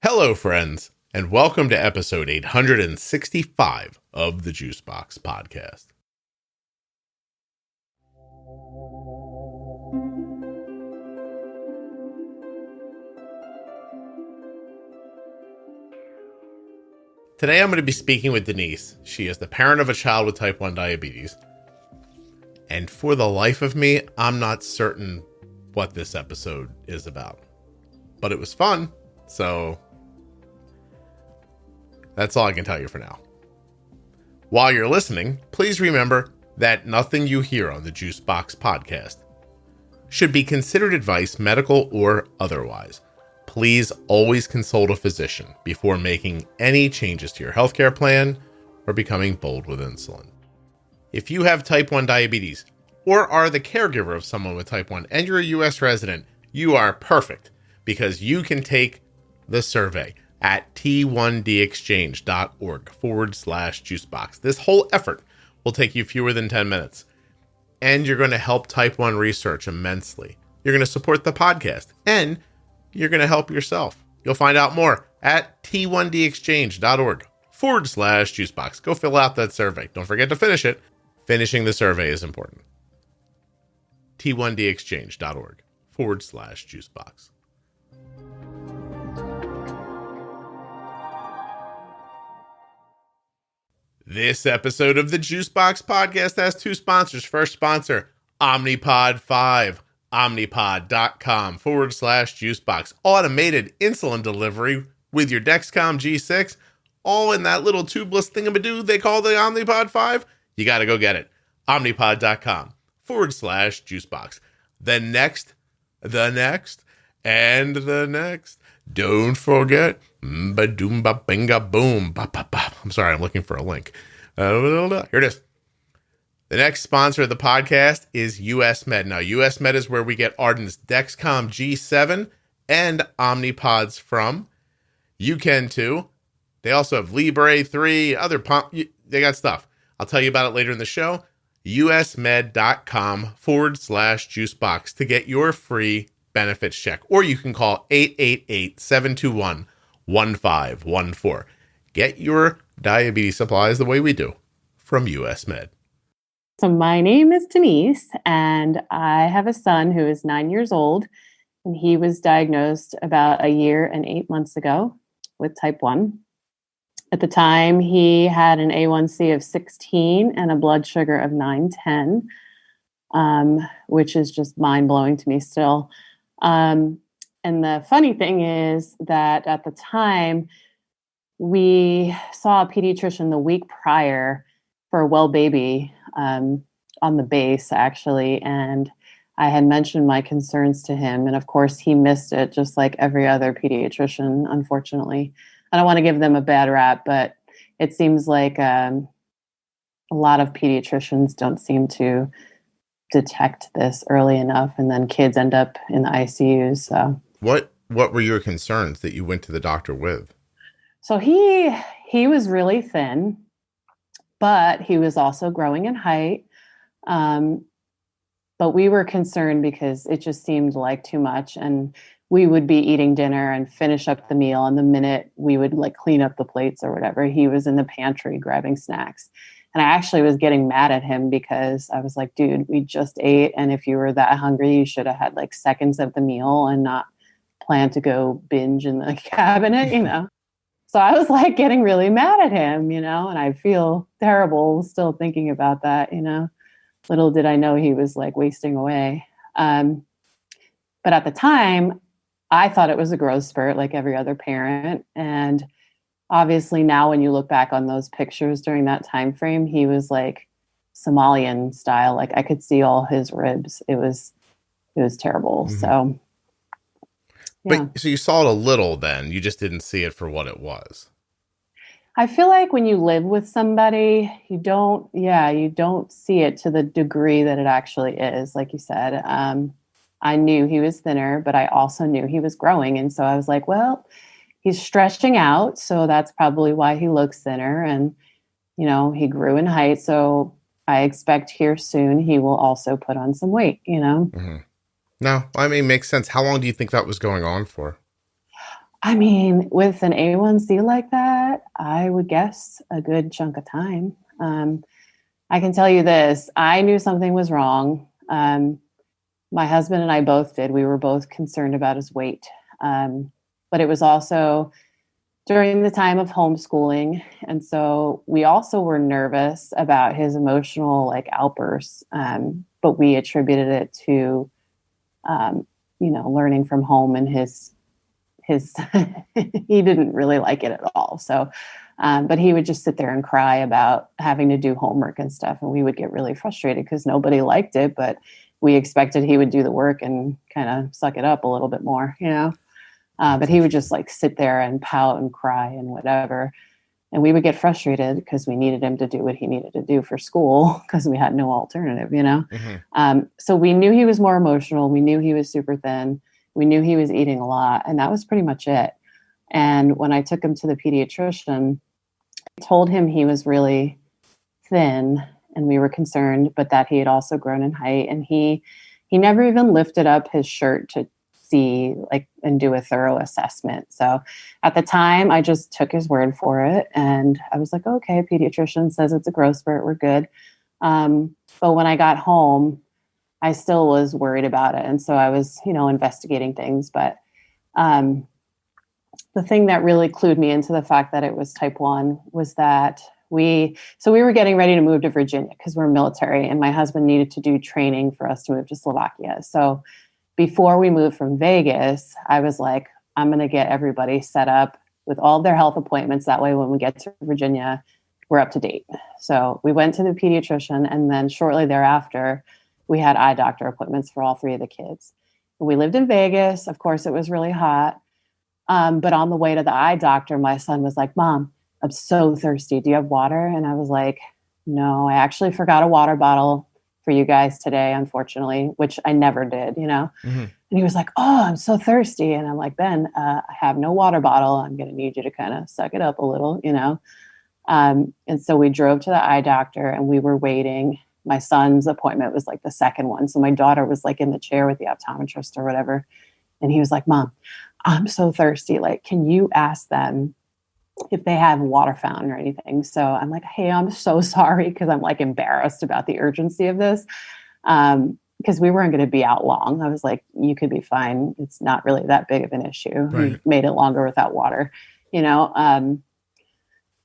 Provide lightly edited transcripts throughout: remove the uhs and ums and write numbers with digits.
Hello, friends, and welcome to episode 865 of the Juicebox Podcast. Today I'm going to be speaking with Denise. She is the parent of a child with type 1 diabetes. And for the life of me, I'm not certain what this episode is about. But it was fun, so that's all I can tell you for now. While you're listening, please remember that nothing you hear on the Juicebox Podcast should be considered advice, medical or otherwise. Please always consult a physician before making any changes to your healthcare plan or becoming bold with insulin. If you have type 1 diabetes or are the caregiver of someone with type 1 and you're a U.S. resident, you are perfect because you can take the survey at t1dexchange.org/juicebox. This whole effort will take you fewer than 10 minutes, and you're going to help type 1 research immensely. You're going to support the podcast, and you're going to help yourself. You'll find out more at t1dexchange.org/juicebox. Go fill out that survey. Don't forget to finish it. Finishing the survey is important. t1dexchange.org/juicebox. This episode of the Juicebox Podcast has two sponsors. First sponsor, Omnipod 5. Omnipod.com/juicebox. Automated insulin delivery with your Dexcom G6, all in that little tubeless thingamadoo they call the Omnipod 5. You got to go get it. Omnipod.com/juicebox. The next, and the next. Don't forget. Ba-doom-ba binga boom. Ba-ba-ba. I'm sorry, I'm looking for a link. Here it is. The next sponsor of the podcast is US Med. Now, US Med is where we get Arden's Dexcom G7 and Omnipods from. You can too. They also have Libre 3, other pump. They got stuff. I'll tell you about it later in the show. usmed.com/juicebox to get your free benefits check. Or you can call 888-721-1514. Get your diabetes supplies the way we do from US Med. So my name is Denise, and I have a son who is 9 years old, and he was diagnosed about a year and 8 months ago with type 1. At the time, he had an A1C of 16 and a blood sugar of 910, which is just mind-blowing to me still. And the funny thing is that at the time, we saw a pediatrician the week prior for a well baby on the base, actually. And I had mentioned my concerns to him. And of course, he missed it, just like every other pediatrician, unfortunately. I don't want to give them a bad rap, but it seems like a lot of pediatricians don't seem to detect this early enough. And then kids end up in the ICU. So What were your concerns that you went to the doctor with? So he was really thin, but he was also growing in height. But we were concerned because it just seemed like too much. And we would be eating dinner and finish up the meal. And the minute we would like clean up the plates or whatever, he was in the pantry grabbing snacks. And I actually was getting mad at him because I was like, dude, we just ate. And if you were that hungry, you should have had like seconds of the meal and not plan to go binge in the cabinet, you know? So I was like getting really mad at him, you know, and I feel terrible still thinking about that, you know. Little did I know he was like wasting away. But at the time, I thought it was a growth spurt like every other parent. And obviously now when you look back on those pictures during that time frame, he was like Somalian style. Like I could see all his ribs. It was terrible. Mm-hmm. So yeah. But so you saw it a little then, you just didn't see it for what it was. I feel like when you live with somebody, you don't see it to the degree that it actually is. Like you said, I knew he was thinner, but I also knew he was growing. And so I was like, well, he's stretching out. So that's probably why he looks thinner. And, you know, he grew in height. So I expect here soon he will also put on some weight, you know? Mm-hmm. No, I mean, makes sense. How long do you think that was going on for? I mean, with an A1C like that, I would guess a good chunk of time. I can tell you this, I knew something was wrong. My husband and I both did. We were both concerned about his weight. But it was also during the time of homeschooling. And so we also were nervous about his emotional like outbursts. But we attributed it to, learning from home and his he didn't really like it at all. So, but he would just sit there and cry about having to do homework and stuff. And we would get really frustrated because nobody liked it, but we expected he would do the work and kind of suck it up a little bit more, but he would just like sit there and pout and cry and whatever. And we would get frustrated because we needed him to do what he needed to do for school because we had no alternative, So we knew he was more emotional. We knew he was super thin. We knew he was eating a lot, and that was pretty much it. And when I took him to the pediatrician, I told him he was really thin and we were concerned, but that he had also grown in height. And he never even lifted up his shirt to see and do a thorough assessment. So at the time, I just took his word for it. And I was like, okay, pediatrician says it's a growth spurt. We're good. But when I got home, I still was worried about it. And so I was, investigating things. But the thing that really clued me into the fact that it was type 1 was that we were getting ready to move to Virginia because we're military, and my husband needed to do training for us to move to Slovakia. So before we moved from Vegas, I was like, I'm going to get everybody set up with all their health appointments. That way, when we get to Virginia, we're up to date. So we went to the pediatrician, and then shortly thereafter, we had eye doctor appointments for all 3 of the kids. We lived in Vegas. Of course, it was really hot. But on the way to the eye doctor, my son was like, Mom, I'm so thirsty. Do you have water? And I was like, no, I actually forgot a water bottle for you guys today, unfortunately, which I never did, Mm-hmm. And he was like, oh, I'm so thirsty. And I'm like, Ben, I have no water bottle. I'm going to need you to kind of suck it up a little, And so we drove to the eye doctor and we were waiting. My son's appointment was like the second one. So my daughter was like in the chair with the optometrist or whatever. And he was like, Mom, I'm so thirsty. Like, can you ask them if they have a water fountain or anything? So I'm like, hey, I'm so sorry. Cause I'm like embarrassed about the urgency of this. Because we weren't going to be out long. I was like, you could be fine. It's not really that big of an issue. Right. We made it longer without water,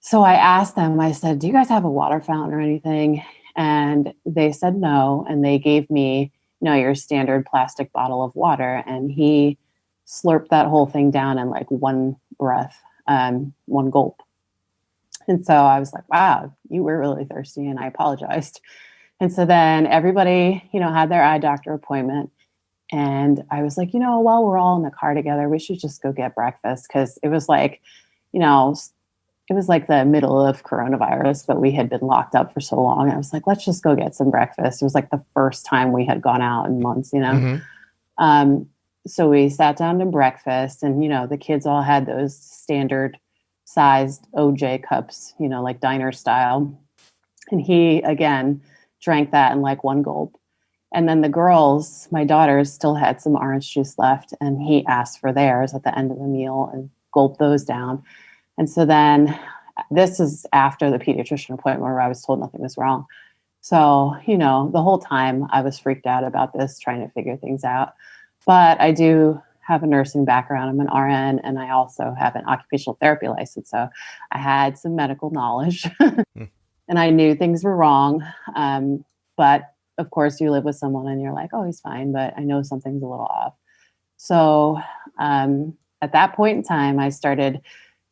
So I asked them, I said, do you guys have a water fountain or anything? And they said no. And they gave me, your standard plastic bottle of water. And he slurped that whole thing down in like one breath, one gulp. And so I was like, wow, you were really thirsty. And I apologized. And so then everybody, had their eye doctor appointment. And I was like, while we're all in the car together, we should just go get breakfast. Cause it was like, it was like the middle of coronavirus, but we had been locked up for so long. I was like, let's just go get some breakfast. It was like the first time we had gone out in months, Mm-hmm. So we sat down to breakfast and, the kids all had those standard sized OJ cups, like diner style. And he, again, drank that in like one gulp. And then the girls, my daughters, still had some orange juice left. And he asked for theirs at the end of the meal and gulped those down. And so then this is after the pediatrician appointment where I was told nothing was wrong. So, the whole time I was freaked out about this, trying to figure things out. But I do have a nursing background. I'm an RN, and I also have an occupational therapy license. So I had some medical knowledge and I knew things were wrong. But of course, you live with someone and you're like, oh, he's fine, but I know something's a little off. So at that point in time, I started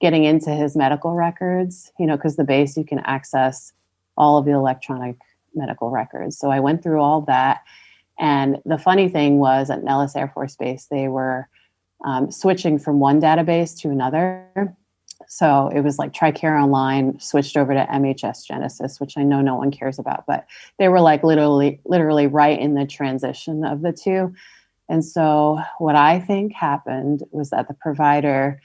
getting into his medical records, because the base, you can access all of the electronic medical records. So I went through all that. And the funny thing was at Nellis Air Force Base, they were switching from one database to another. So it was like TRICARE Online switched over to MHS Genesis, which I know no one cares about, but they were like literally right in the transition of the two. And so what I think happened was that the provider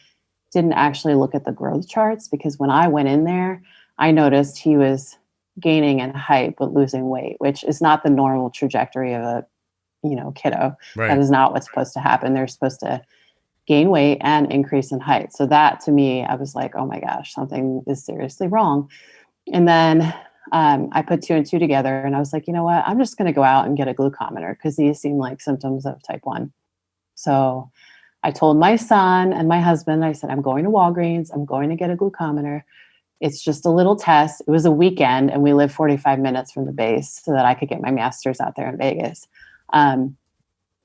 didn't actually look at the growth charts, because when I went in there, I noticed he was gaining in height but losing weight, which is not the normal trajectory of a kiddo. Right. That is not what's supposed to happen. They're supposed to gain weight and increase in height. So that to me, I was like, oh my gosh, something is seriously wrong. And then I put 2 and 2 together and I was like, you know what, I'm just going to go out and get a glucometer because these seem like symptoms of type 1. So I told my son and my husband, I said, I'm going to Walgreens. I'm going to get a glucometer. It's just a little test. It was a weekend and we live 45 minutes from the base so that I could get my master's out there in Vegas.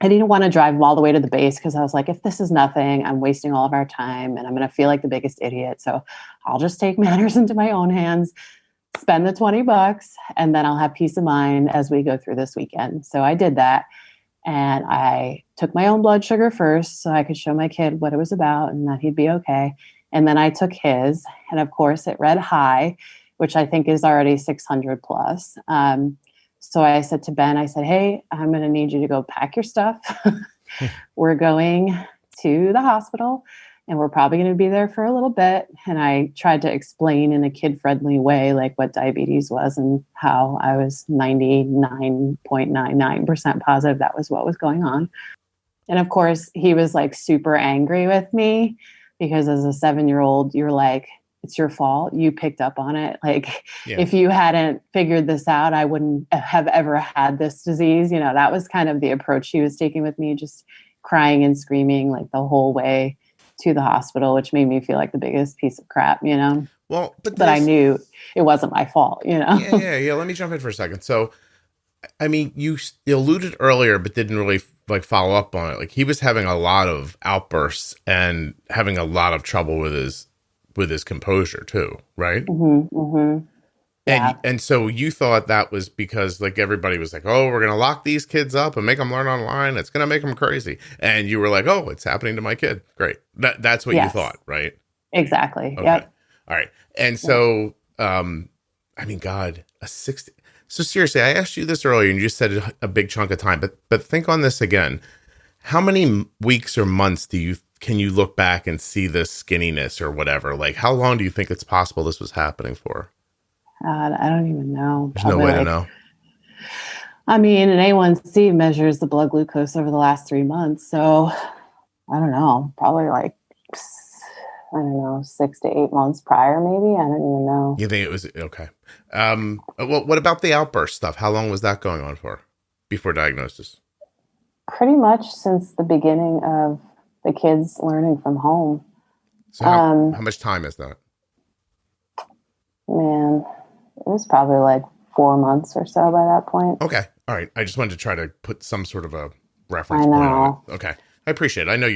I didn't want to drive all the way to the base because I was like, if this is nothing, I'm wasting all of our time and I'm going to feel like the biggest idiot. So I'll just take matters into my own hands, spend the $20, and then I'll have peace of mind as we go through this weekend. So I did that. And I took my own blood sugar first so I could show my kid what it was about and that he'd be okay. And then I took his, and of course it read high, which I think is already 600 plus. So I said to Ben, I said, hey, I'm going to need you to go pack your stuff. We're going to the hospital and we're probably going to be there for a little bit. And I tried to explain in a kid-friendly way, like what diabetes was and how I was 99.99% positive that was what was going on. And of course, he was like super angry with me because as a 7-year-old, you're like, it's your fault. You picked up on it. Like, if you hadn't figured this out, I wouldn't have ever had this disease. You know, that was kind of the approach he was taking with me, just crying and screaming like the whole way to the hospital, which made me feel like the biggest piece of crap, you know? Well, but I knew it wasn't my fault, you know? Yeah. Let me jump in for a second. So, I mean, you alluded earlier, but didn't really like follow up on it. Like he was having a lot of outbursts and having a lot of trouble with his composure too, right? Mm-hmm, mm-hmm. Yeah. And so you thought that was because like everybody was like, oh, we're going to lock these kids up and make them learn online. It's going to make them crazy. And you were like, oh, it's happening to my kid. Great. That's what you thought, right? Exactly. Okay. Yep. All right. And so, I mean, God, a 60. So seriously, I asked you this earlier and you just said a big chunk of time, but think on this again. How many weeks or months can you look back and see this skinniness or whatever? Like, how long do you think it's possible this was happening for? I don't even know. There's no way to know. I mean, an A1C measures the blood glucose over the last 3 months. So I don't know, probably like, 6 to 8 months prior, maybe. I don't even know. You think it was okay? Well, what about the outburst stuff? How long was that going on for before diagnosis? Pretty much since the beginning of the kids learning from home. So how much time is that? Man, it was probably like 4 months or so by that point. Okay. All right. I just wanted to try to put some sort of a reference point on it. Okay. I appreciate it. I know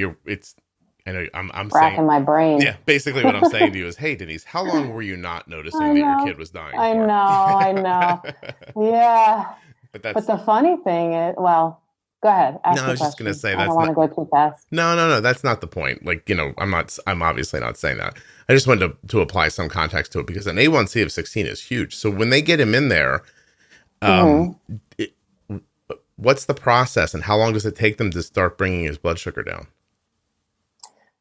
I'm racking saying, my brain. Yeah. Basically what I'm saying to you is, hey, Denise, how long were you not noticing that your kid was dying? I know. Yeah. But the funny thing is, well, go ahead. No, I was just going to say I don't want to go too fast. No. That's not the point. Like, I'm obviously not saying that. I just wanted to apply some context to it because an A1C of 16 is huge. So when they get him in there, what's the process and how long does it take them to start bringing his blood sugar down?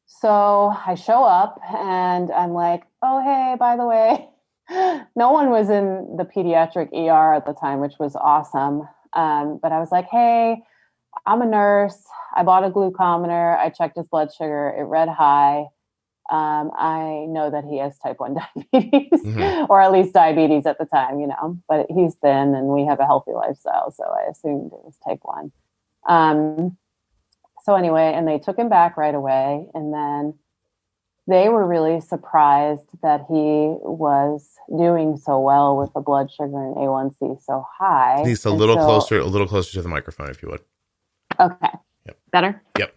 So I show up and I'm like, oh, hey, by the way, no one was in the pediatric ER at the time, which was awesome. But I was like, hey, I'm a nurse. I bought a glucometer. I checked his blood sugar. It read high. I know that he has type 1 diabetes, or at least diabetes at the time, but he's thin and we have a healthy lifestyle. So I assumed it was type 1. So anyway, and they took him back right away. And then they were really surprised that he was doing so well with the blood sugar and A1C so high. He's a little closer to the microphone, if you would. Okay. Yep. Better? Yep.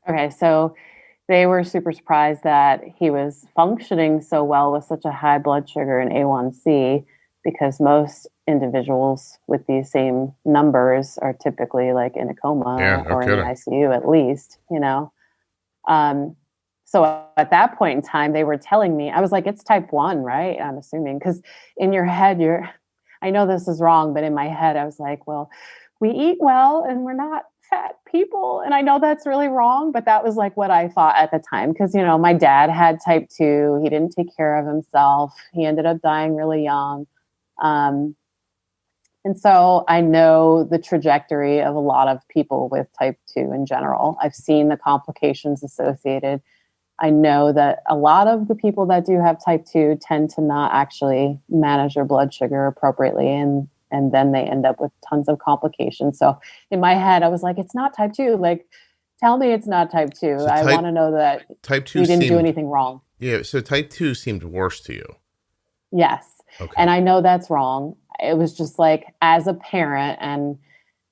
Okay. So they were super surprised that he was functioning so well with such a high blood sugar and A1C, because most individuals with these same numbers are typically like in a coma or in an ICU at least, So at that point in time, they were telling me, I was like, it's type 1, right? I'm assuming, because in your head, I know this is wrong, but in my head, I was like, well, we eat well and we're not fat people. And I know that's really wrong, but that was like what I thought at the time. Because, my dad had type 2. He didn't take care of himself. He ended up dying really young. And so I know the trajectory of a lot of people with type 2 in general. I've seen the complications associated. I know that a lot of the people that do have type 2 tend to not actually manage their blood sugar appropriately, and then they end up with tons of complications. So in my head, I was like, it's not type 2. Like, tell me it's not type 2. So I want to know that type 2 you didn't do anything wrong. Yeah, so type 2 seemed worse to you. Yes. Okay. And I know that's wrong. It was just like, as a parent, and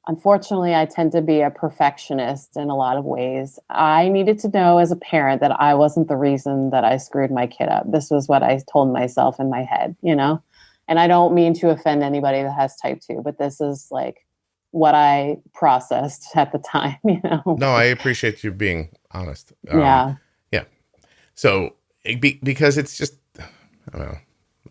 unfortunately, I tend to be a perfectionist in a lot of ways. I needed to know as a parent that I wasn't the reason that I screwed my kid up. This was what I told myself in my head, you know? And I don't mean to offend anybody that has type 2, but this is like what I processed at the time, you know? No, I appreciate you being honest. Yeah. Yeah. So because it's just, I don't know.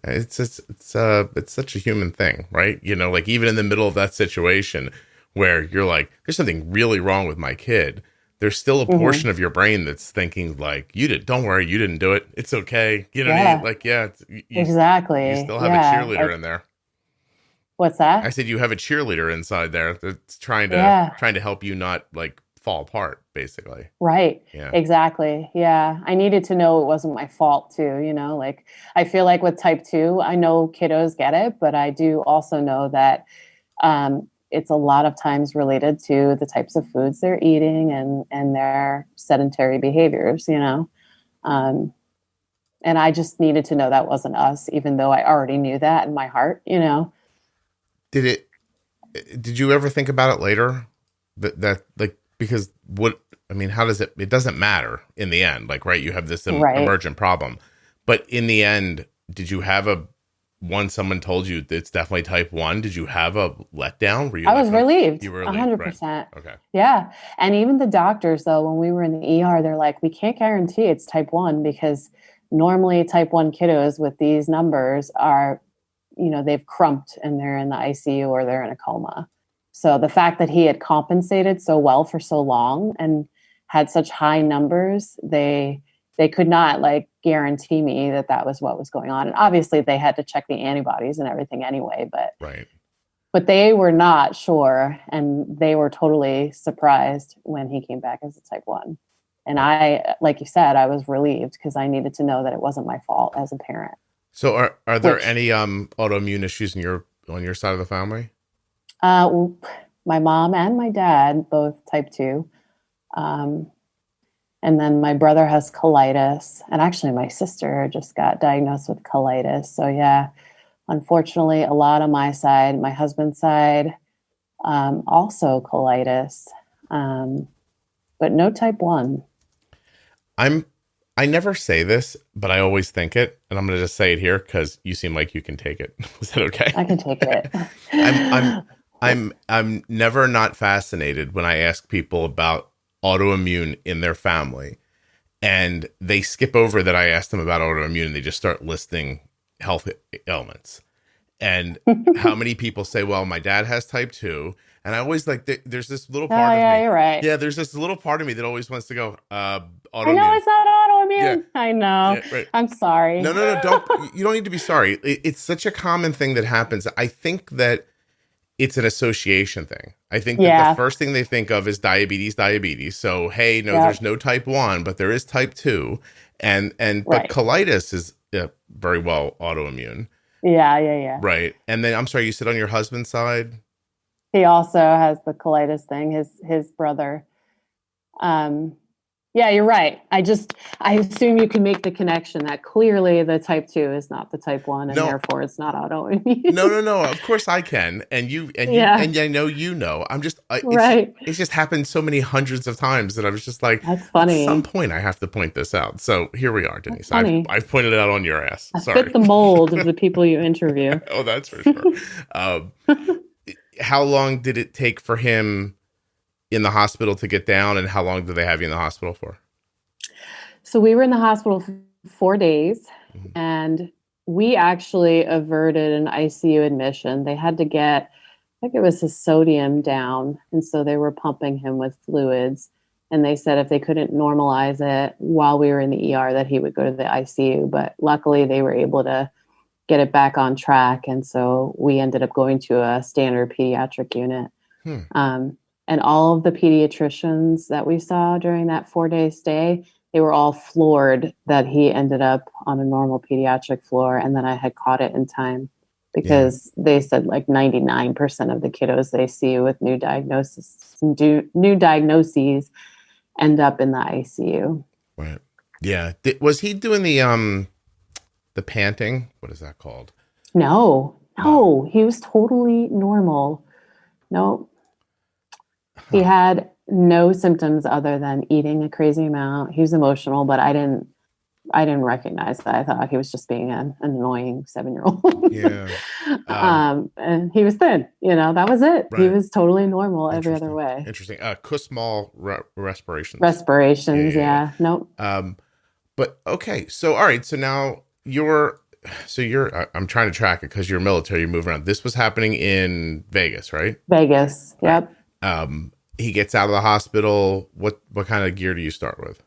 It's such a human thing, right? You know, like even in the middle of that situation where you're like, there's something really wrong with my kid, there's still a portion of your brain that's thinking like, don't worry, you didn't do it. It's okay. You know what I mean? Like, yeah, exactly. You still have a cheerleader in there. What's that? I said, you have a cheerleader inside there that's trying to help you not like fall apart, basically. Right. Yeah. Exactly. Yeah. I needed to know it wasn't my fault too, you know, like I feel like with type 2, I know kiddos get it, but I do also know that it's a lot of times related to the types of foods they're eating and their sedentary behaviors, you know. And I just needed to know that wasn't us, even though I already knew that in my heart, you know. Did you ever think about it later that like, because how does it doesn't matter in the end, like, right, you have this emergent problem, but in the end, did you have once someone told you it's definitely type 1, did you have a letdown? Were you I was relieved. You were relieved, 100%. right? Okay. Yeah. And even the doctors, though, when we were in the ER, they're like, we can't guarantee it's type 1 because normally type 1 kiddos with these numbers are, you know, they've crumped and they're in the ICU or they're in a coma. So the fact that he had compensated so well for so long and had such high numbers, they could not like guarantee me that was what was going on. And obviously they had to check the antibodies and everything anyway, but they were not sure. And they were totally surprised when he came back as a type 1. And I, like you said, I was relieved because I needed to know that it wasn't my fault as a parent. So are there any autoimmune issues on your side of the family? My mom and my dad, both type 2. And then my brother has colitis. And actually my sister just got diagnosed with colitis. So yeah, unfortunately, a lot on my side, my husband's side, also colitis, but no type 1. I never say this, but I always think it, and I'm going to just say it here because you seem like you can take it. Is that okay? I can take it. I'm never not fascinated when I ask people about autoimmune in their family, and they skip over that I asked them about autoimmune, and they just start listing health ailments. And how many people say, "Well, my dad has type 2," and I always like, there's this little part of me. Yeah, you're right. Yeah, there's this little part of me that always wants to go, autoimmune. I know it's not autoimmune. Yeah. I know. Yeah, right. I'm sorry. No, you don't need to be sorry. It's such a common thing that happens. I think that it's an association thing. I think that the first thing they think of is diabetes. So, hey, no, there's no type 1, but there is type 2. But colitis is very well autoimmune. Yeah. Right. And then, I'm sorry, you said on your husband's side? He also has the colitis thing, his brother. Yeah, you're right. I assume you can make the connection that clearly the type 2 is not the type 1 and therefore it's not autoimmune. No. Of course I can. And I know you know. I'm just it's just happened so many hundreds of times that I was just like, that's funny. At some point I have to point this out. So here we are, Denise. I've pointed it out on your ass. I fit the mold of the people you interview. Oh, that's for sure. How long did it take for him in the hospital to get down, and how long did they have you in the hospital for? So we were in the hospital for 4 days, and we actually averted an ICU admission. They had to get, I think it was his sodium down, and so they were pumping him with fluids. And they said if they couldn't normalize it while we were in the ER, that he would go to the ICU. But luckily, they were able to get it back on track. And so we ended up going to a standard pediatric unit. And all of the pediatricians that we saw during that 4-day stay, they were all floored that he ended up on a normal pediatric floor and that I had caught it in time, because they said like 99% of the kiddos they see with new diagnoses end up in the ICU. Right. Yeah. Was he doing the panting? What is that called? No, he was totally normal. No. He had no symptoms other than eating a crazy amount. He was emotional, but I didn't recognize that. I thought he was just being an annoying 7-year-old. Yeah. And he was thin, that was it. Right. He was totally normal every other way. Interesting. Small respirations. Respirations. Yeah. Nope. But okay. So, all right. So now I'm trying to track it because you're military, you move around. This was happening in Vegas, right? Vegas. Yep. He gets out of the hospital. What kind of gear do you start with?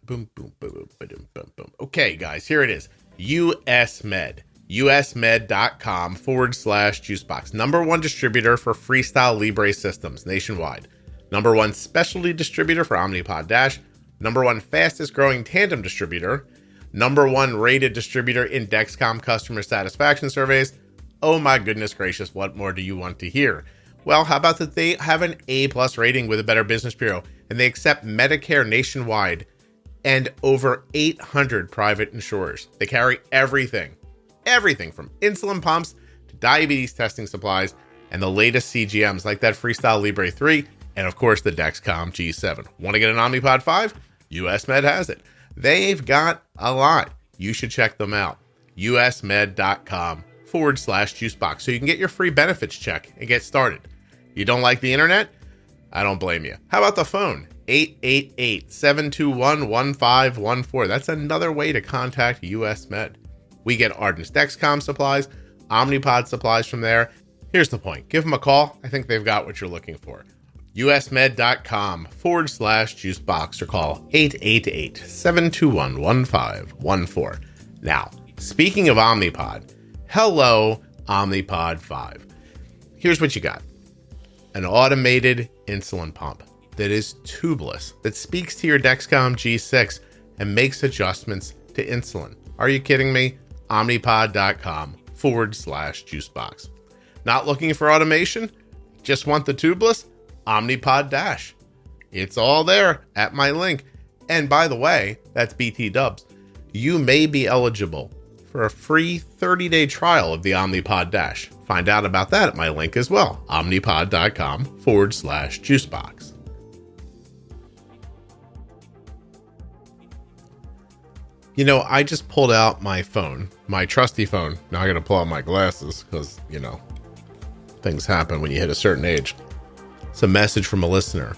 Boom, boom, boom, boom, boom, boom, boom. Okay, guys, here it is. US Med. usmed.com/juicebox. Number 1 distributor for Freestyle Libre systems nationwide. Number 1 specialty distributor for Omnipod DASH. Number 1 fastest growing tandem distributor. Number 1 rated distributor in Dexcom customer satisfaction surveys. Oh my goodness gracious, what more do you want to hear? Well, how about that they have an A+ rating with a Better Business Bureau, and they accept Medicare nationwide and over 800 private insurers. They carry everything from insulin pumps to diabetes testing supplies and the latest CGMs like that Freestyle Libre 3 and of course the Dexcom G7. Want to get an Omnipod 5? US Med has it. They've got a lot. You should check them out. usmed.com/juicebox so you can get your free benefits check and get started. You don't like the internet? I don't blame you. How about the phone? 888-721-1514. That's another way to contact US Med. We get Arden's Dexcom supplies, Omnipod supplies from there. Here's the point. Give them a call. I think they've got what you're looking for. usmed.com/juicebox or call 888-721-1514. Now, speaking of Omnipod, hello, Omnipod 5. Here's what you got. An automated insulin pump that is tubeless, that speaks to your Dexcom G6 and makes adjustments to insulin. Are you kidding me? Omnipod.com/juicebox. Not looking for automation? Just want the tubeless? Omnipod DASH. It's all there at my link. And by the way, that's BT dubs. You may be eligible for a free 30-day trial of the Omnipod DASH. Find out about that at my link as well. Omnipod.com/juicebox. I just pulled out my phone, my trusty phone. Now I got to pull out my glasses because, things happen when you hit a certain age. It's a message from a listener.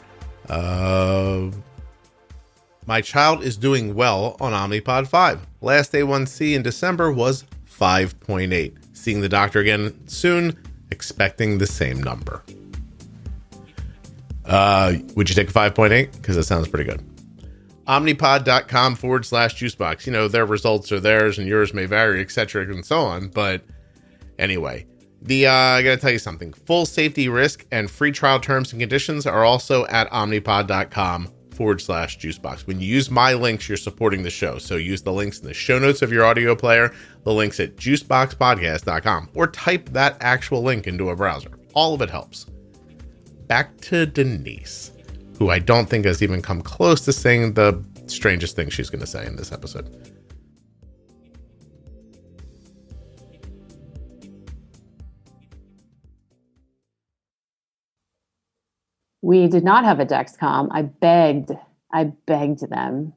My child is doing well on Omnipod 5. Last A1C in December was 5.8. Seeing the doctor again soon, expecting the same number. Would you take a 5.8? Because that sounds pretty good. Omnipod.com/juicebox. Their results are theirs and yours may vary, etc. and so on. But anyway, I got to tell you something. Full safety risk and free trial terms and conditions are also at omnipod.com/juicebox. When you use my links, you're supporting the show. So use the links in the show notes of your audio player, the links at juiceboxpodcast.com, or type that actual link into a browser. All of it helps. Back to Denise, who I don't think has even come close to saying the strangest thing she's going to say in this episode. We did not have a Dexcom. I begged them,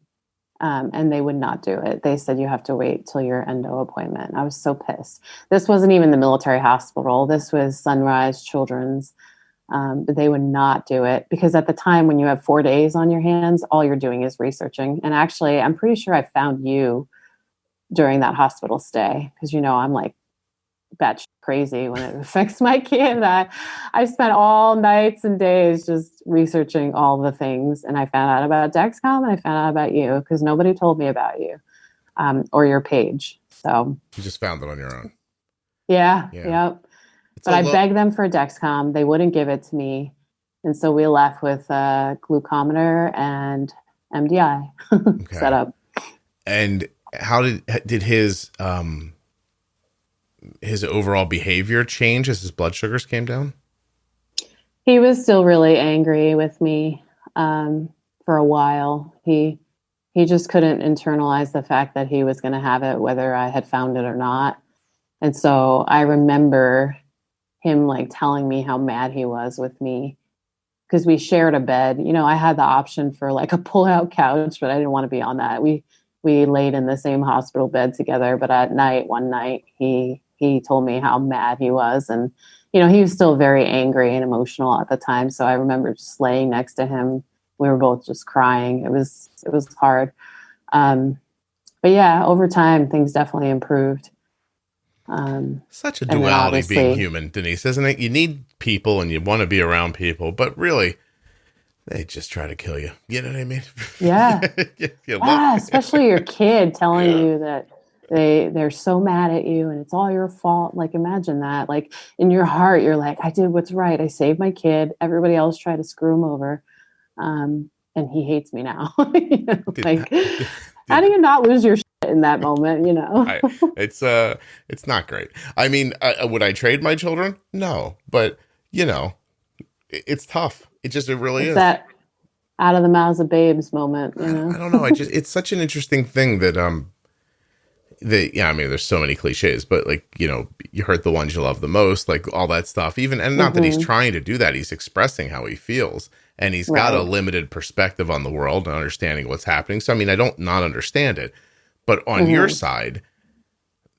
and they would not do it. They said, you have to wait till your endo appointment. I was so pissed. This wasn't even the military hospital. This was Sunrise Children's. But they would not do it because at the time when you have 4 days on your hands, all you're doing is researching. And actually, I'm pretty sure I found you during that hospital stay because, I'm like batshit crazy when it affects my kid. I spent all nights and days just researching all the things, and I found out about Dexcom and I found out about you because nobody told me about you or your page. So you just found it on your own. Yeah. Yep. But I begged them for Dexcom. They wouldn't give it to me. And so we left with a glucometer and MDI set up. And how did his overall behavior change as his blood sugars came down? He was still really angry with me for a while. He just couldn't internalize the fact that he was going to have it, whether I had found it or not. And so I remember him like telling me how mad he was with me because we shared a bed. You know, I had the option for like a pull-out couch, but I didn't want to be on that. We laid in the same hospital bed together, but at night, one night, he told me how mad he was. And, you know, he was still very angry and emotional at the time. So I remember just laying next to him. We were both just crying. It was hard. But yeah, over time, things definitely improved. Such a duality being human, Denise, isn't it? You need people and you want to be around people, but really they just try to kill you. You know what I mean? Yeah. Especially your kid telling you that they're so mad at you and it's all your fault. Like, imagine that. Like, in your heart, you're like, I did what's right. I saved my kid. Everybody else tried to screw him over. And he hates me now. You know, like, how do you not lose your shit in that moment? You know, it's not great. I mean, would I trade my children? No, but you know, it's tough. It really is. That out of the mouths of babes moment. You know, I don't know. It's such an interesting thing that I mean, there's so many cliches, but like, you know, you hurt the ones you love the most, like all that stuff. Even, and not that he's trying to do that. He's expressing how he feels. And he's got a limited perspective on the world and understanding what's happening. So, I mean, I don't not understand it. But on your side,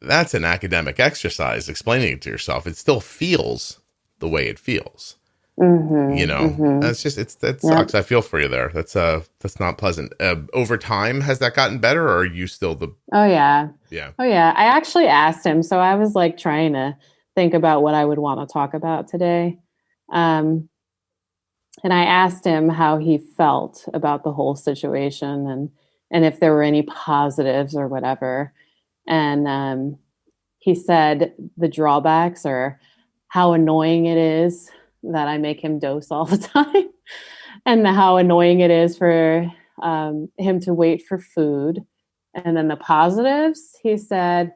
that's an academic exercise explaining it to yourself. It still feels the way it feels. You know, that's just, that sucks. I feel for you there. That's not pleasant. Over time, has that gotten better or are you still Oh, yeah. I actually asked him. So I was like trying to think about what I would want to talk about today. And I asked him how he felt about the whole situation and if there were any positives or whatever. And he said the drawbacks are how annoying it is that I make him dose all the time and how annoying it is for him to wait for food. And then the positives, he said,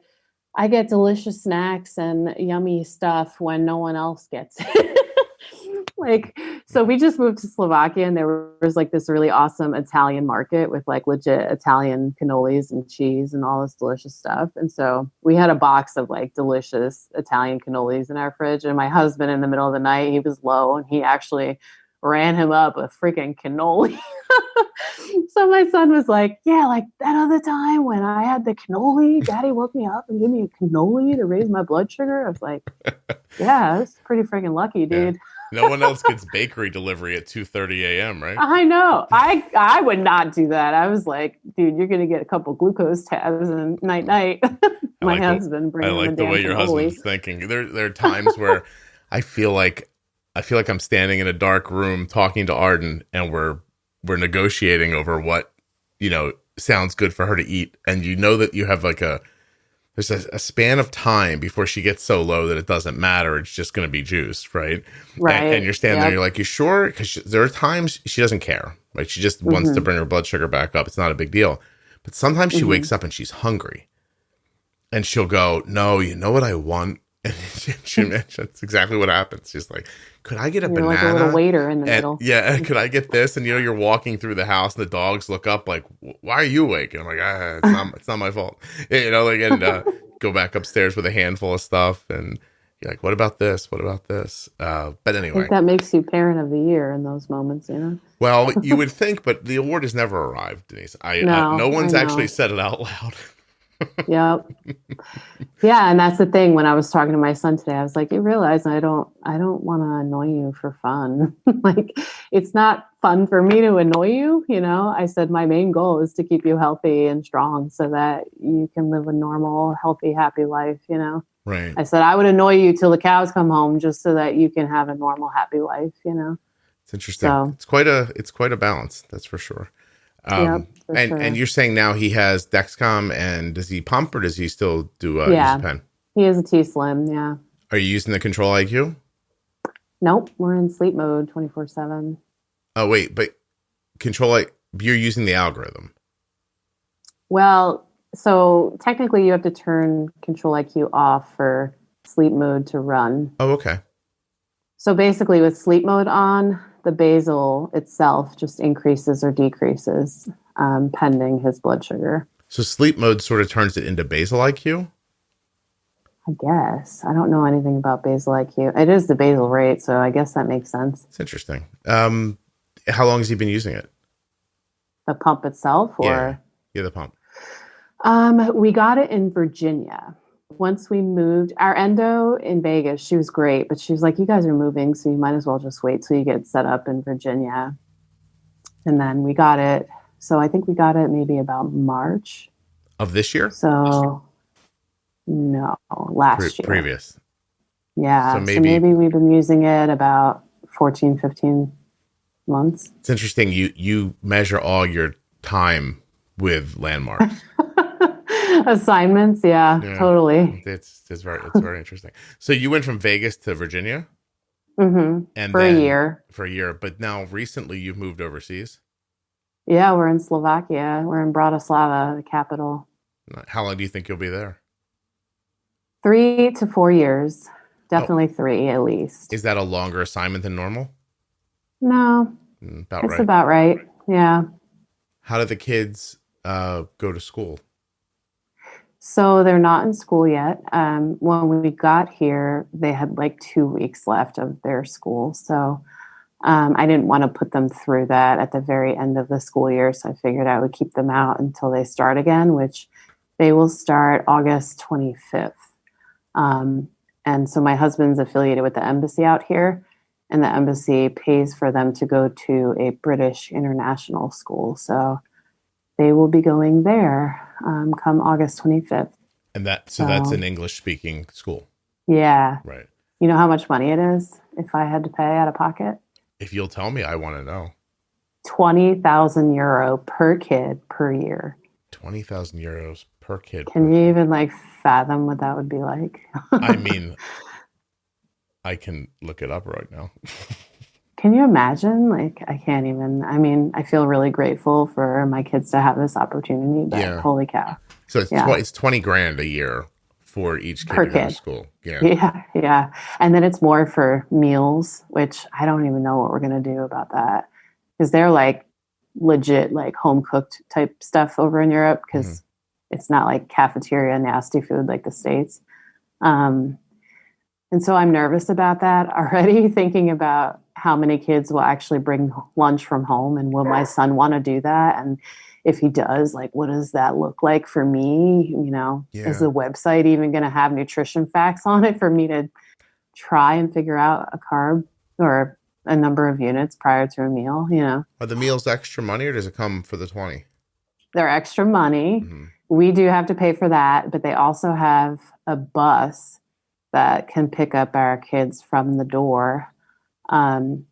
I get delicious snacks and yummy stuff when no one else gets it. Like, so we just moved to Slovakia and there was like this really awesome Italian market with like legit Italian cannolis and cheese and all this delicious stuff. And so we had a box of like delicious Italian cannolis in our fridge. And my husband in the middle of the night, he was low and he actually ran him up a freaking cannoli. So my son was like, yeah, like that other time when I had the cannoli, Daddy woke me up and gave me a cannoli to raise my blood sugar. I was like, yeah, that's pretty freaking lucky, dude. Yeah. No one else gets bakery delivery at 2:30 a.m., right? I know. I would not do that. I was like, dude, you're going to get a couple glucose tabs and night. My husband bringing I like the way your husband's thinking. There are times where I feel like I'm standing in a dark room talking to Arden and we're negotiating over what, you know, sounds good for her to eat. And you know that you have like there's a span of time before she gets so low that it doesn't matter. It's just going to be juice, right? Right. And you're standing there, you're like, you sure? Because there are times she doesn't care. Like she just wants to bring her blood sugar back up. It's not a big deal. But sometimes she wakes up and she's hungry. And she'll go, no, you know what I want? And that's exactly what happens. She's like, could I get a banana? Like a little waiter in the middle. Yeah, could I get this? And you know, you're walking through the house, and the dogs look up like, "Why are you awake?" And I'm like, "It's not my fault." You know, like, and go back upstairs with a handful of stuff, and you're like, "What about this? What about this?" But anyway, I think that makes you parent of the year in those moments, you know. Well, you would think, but the award has never arrived, Denise. No one's actually said it out loud. Yep. Yeah, and that's the thing. When I was talking to my son today, I was like, you realize I don't want to annoy you for fun. Like, it's not fun for me to annoy you, you know. I said my main goal is to keep you healthy and strong so that you can live a normal, healthy, happy life, you know. Right. I said, I would annoy you till the cows come home just so that you can have a normal, happy life, It's interesting. So, It's quite a balance. That's for sure. yep, for And sure. you're saying now he has Dexcom, and does he pump or does he still do use Yeah, a pen? he is a T-Slim, yeah. Are you using the Control IQ? Nope, we're in sleep mode 24/7. Oh wait, but you're using the algorithm. Well, so technically you have to turn Control IQ off for sleep mode to run. Oh, okay. So basically with sleep mode on, the basal itself just increases or decreases pending his blood sugar. So sleep mode sort of turns it into basal IQ? I guess. I don't know anything about basal IQ. It is the basal rate, so I guess that makes sense. It's interesting. How long has he been using it? The pump itself, or the pump. we got it in Virginia. Once we moved, our endo in Vegas, she was great, but she was like, you guys are moving, so you might as well just wait till you get set up in Virginia. And then we got it. So I think we got it maybe about March. Of this year? So no, last year. Previous. Yeah. So maybe we've been using it about 14, 15 months. It's interesting. You measure all your time with landmarks. Assignments, yeah, totally. It's very interesting. So you went from Vegas to Virginia, and for a year. For a year, but now recently you've moved overseas. Yeah, we're in Slovakia. We're in Bratislava, the capital. How long do you think you'll be there? 3 to 4 years, definitely 3 at least. Is that a longer assignment than normal? No, it's about right. Yeah. How do the kids go to school? So they're not in school yet. When we got here, they had like 2 weeks left of their school. So I didn't want to put them through that at the very end of the school year. So I figured I would keep them out until they start again, which they will start August 25th. And so my husband's affiliated with the embassy out here, and the embassy pays for them to go to a British international school. So they will be going there come August 25th. And that's an English-speaking school. Yeah. Right. You know how much money it is if I had to pay out of pocket? If you'll tell me, I want to know. 20,000 euro per kid per year. 20,000 euros per kid. Can you even fathom what that would be like? I mean, I can look it up right now. Can you imagine? I can't even. I mean, I feel really grateful for my kids to have this opportunity, but holy cow. So it's 20 grand a year for each kid per to go kid. to school. Yeah. And then it's more for meals, which I don't even know what we're going to do about that. Because they're legit home cooked type stuff over in Europe, because it's not cafeteria nasty food like the States. And so I'm nervous about that already, thinking about how many kids will actually bring lunch from home, and will my son want to do that? And if he does, what does that look like for me? Is the website even going to have nutrition facts on it for me to try and figure out a carb or a number of units prior to a meal? Are the meals extra money, or does it come for the 20? They're extra money. We do have to pay for that, but they also have a bus that can pick up our kids from the door. And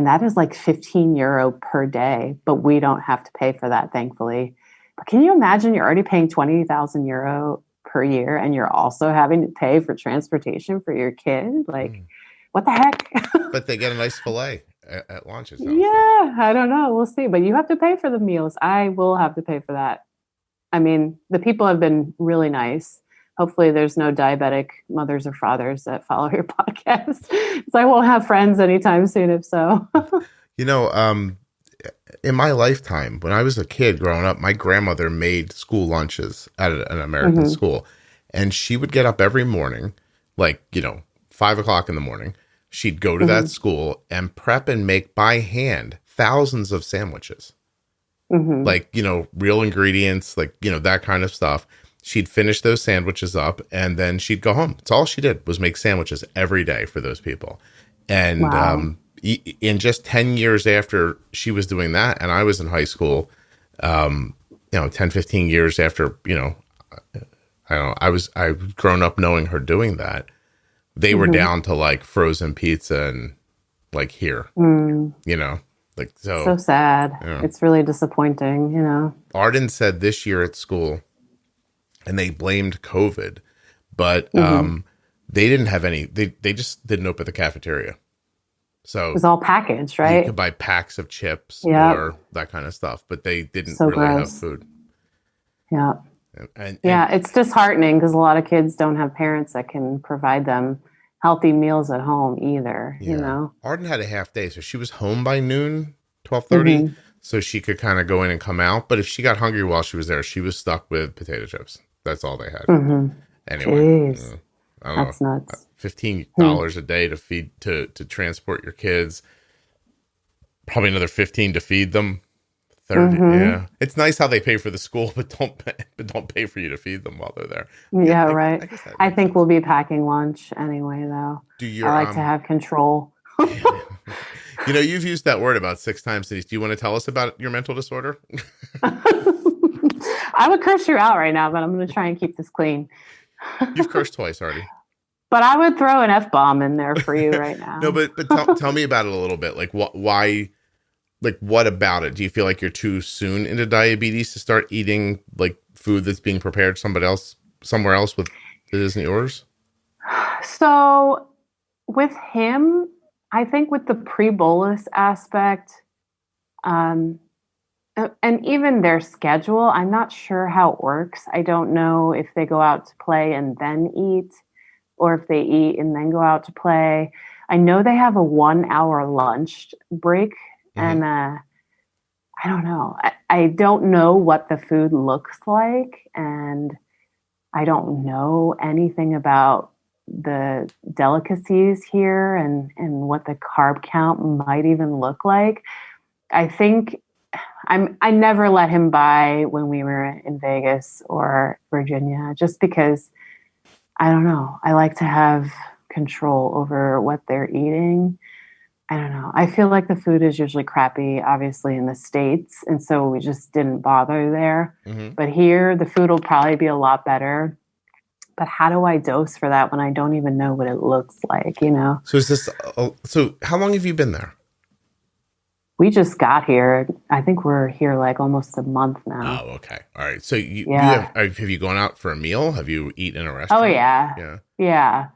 that is 15 euro per day, but we don't have to pay for that, thankfully. But can you imagine you're already paying 20,000 euro per year, and you're also having to pay for transportation for your kid? What the heck? But they get a nice fillet at lunch. Yeah, I don't know. We'll see. But you have to pay for the meals. I will have to pay for that. I mean, the people have been really nice. Hopefully there's no diabetic mothers or fathers that follow your podcast, because I won't have friends anytime soon if so. In my lifetime, when I was a kid growing up, my grandmother made school lunches at an American school, and she would get up every morning, 5 o'clock in the morning. She'd go to that school and prep and make by hand thousands of sandwiches, real ingredients, that kind of stuff. She'd finish those sandwiches up, and then she'd go home. That's all she did, was make sandwiches every day for those people. And in just 10 years after she was doing that, and I was in high school, 10, 15 years after, I don't know. I've grown up knowing her doing that. They were down to like frozen pizza and like here, you know, like, So sad. Yeah. It's really disappointing, you know. Arden said this year at school, and they blamed COVID, but they didn't have any, they just didn't open the cafeteria. So it was all packaged, right? you could buy packs of chips or that kind of stuff, but they didn't really have food. Yeah. And it's disheartening because a lot of kids don't have parents that can provide them healthy meals at home either, you know? Arden had a half day, so she was home by noon, 12:30, so she could kind of go in and come out. But if she got hungry while she was there, she was stuck with potato chips. That's all they had. Anyway, I don't That's know, nuts. $15 a day to feed to transport your kids. Probably another 15 to feed them. 30, yeah. It's nice how they pay for the school, but don't pay for you to feed them while they're there. Yeah, right. I think we'll be packing lunch anyway, though. I like to have control. You know, you've used that word about 6 times, Denise. Do you want to tell us about your mental disorder? I would curse you out right now, but I'm going to try and keep this clean. You've cursed twice already. But I would throw an F-bomb in there for you right now. No, but tell me about it a little bit. Like, why? Like, what about it? Do you feel like you're too soon into diabetes to start eating like food that's being prepared somewhere else that isn't yours? So with him, I think with the pre-bolus aspect, and even their schedule, I'm not sure how it works. I don't know if they go out to play and then eat, or if they eat and then go out to play. I know they have a 1-hour lunch break. And I don't know. I don't know what the food looks like. And I don't know anything about the delicacies here and what the carb count might even look like. I think I never let him buy when we were in Vegas or Virginia, just because, I don't know. I like to have control over what they're eating. I don't know. I feel like the food is usually crappy, obviously, in the States. And so we just didn't bother there. But here, the food will probably be a lot better. But how do I dose for that when I don't even know what it looks like, you know? So so how long have you been there? We just got here. I think we're here like almost a month now. Oh, okay. All right. So have you gone out for a meal? Have you eaten in a restaurant? Oh, yeah. Yeah.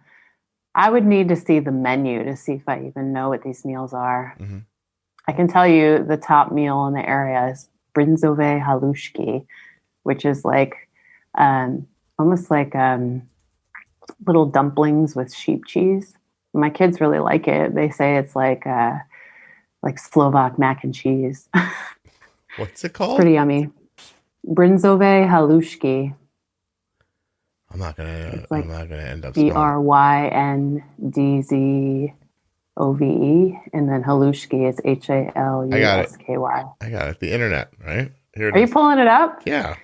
I would need to see the menu to see if I even know what these meals are. I can tell you the top meal in the area is brinzové halushki, which is like almost like little dumplings with sheep cheese. My kids really like it. They say it's like Slovak mac and cheese. What's it called? Pretty yummy. Brinzové halushki. I'm not gonna end up BRYNDZOVE, and then halushki is HALUSKY. I got it. The internet, right? Here it Are is. you pulling it up? Yeah.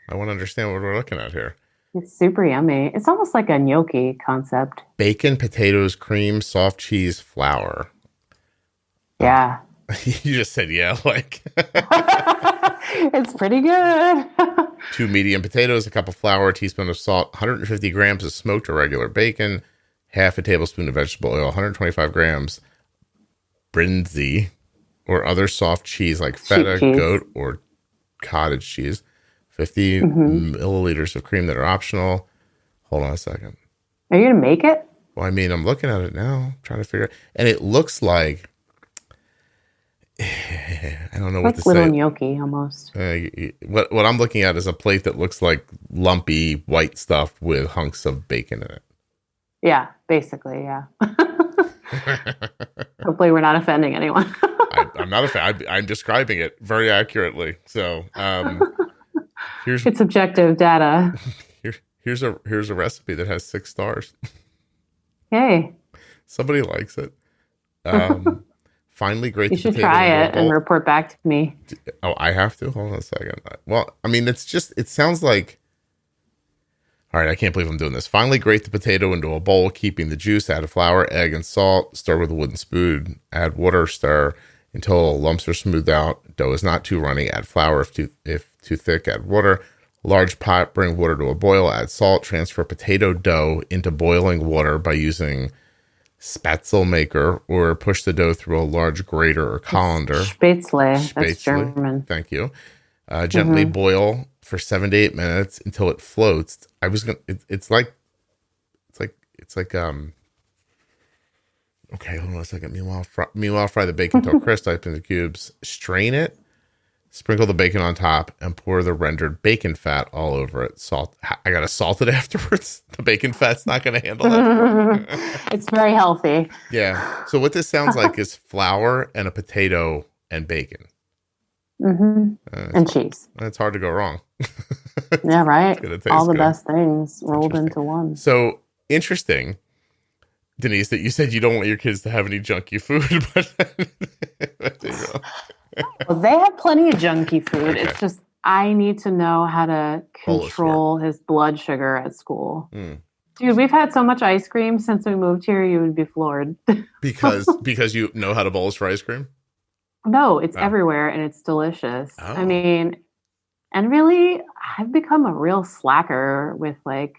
I want to understand what we're looking at here. It's super yummy. It's almost like a gnocchi concept. Bacon, potatoes, cream, soft cheese, flour. Yeah. You just said yeah, like. It's pretty good. 2 medium potatoes, a cup of flour, a teaspoon of salt, 150 grams of smoked or regular bacon, half a tablespoon of vegetable oil, 125 grams brinzy or other soft cheese like feta, goat, or cottage cheese, 50 milliliters of cream that are optional. Hold on a second. Are you going to make it? Well, I mean, I'm looking at it now, trying to figure it. And it looks like, I don't know what to say. Like little gnocchi almost. What I'm looking at is a plate that looks like lumpy white stuff with hunks of bacon in it. Yeah, basically, yeah. Hopefully we're not offending anyone. I'm not a fan. I'm describing it very accurately. So it's objective data. Here's a recipe that has 6 stars. Hey. Somebody likes it. Finally grate the potato. You should try it and report back to me. Oh, I have to? Hold on a second. Well, I mean, it sounds like, all right, I can't believe I'm doing this. Finally grate the potato into a bowl, keeping the juice, add a flour, egg, and salt. Stir with a wooden spoon. Add water, stir until lumps are smoothed out. Dough is not too runny. Add flour if too thick. Add water. Large pot, bring water to a boil, add salt, transfer potato dough into boiling water by using Spatzel maker, or push the dough through a large grater or colander. Spätzle. That's German. Thank you. Gently boil for 7 to 8 minutes until it floats. It's like okay, hold on a second. Meanwhile, fry the bacon till crisp, type in the cubes, strain it, sprinkle the bacon on top, and pour the rendered bacon fat all over it. Salt. I gotta salt it afterwards. The bacon fat's not gonna handle that. It's very healthy. Yeah. So what this sounds like is flour and a potato and bacon. And cheese. It's hard to go wrong. Yeah, right. All the good. best things rolled into one. So interesting, Denise, that you said you don't want your kids to have any junky food, but Well, they have plenty of junky food. Okay. It's just I need to know how to control his blood sugar at school. Dude, we've had so much ice cream since we moved here, you would be floored. because you know how to bolus for ice cream? No, it's everywhere and it's delicious. Oh. I mean, and really, I've become a real slacker with like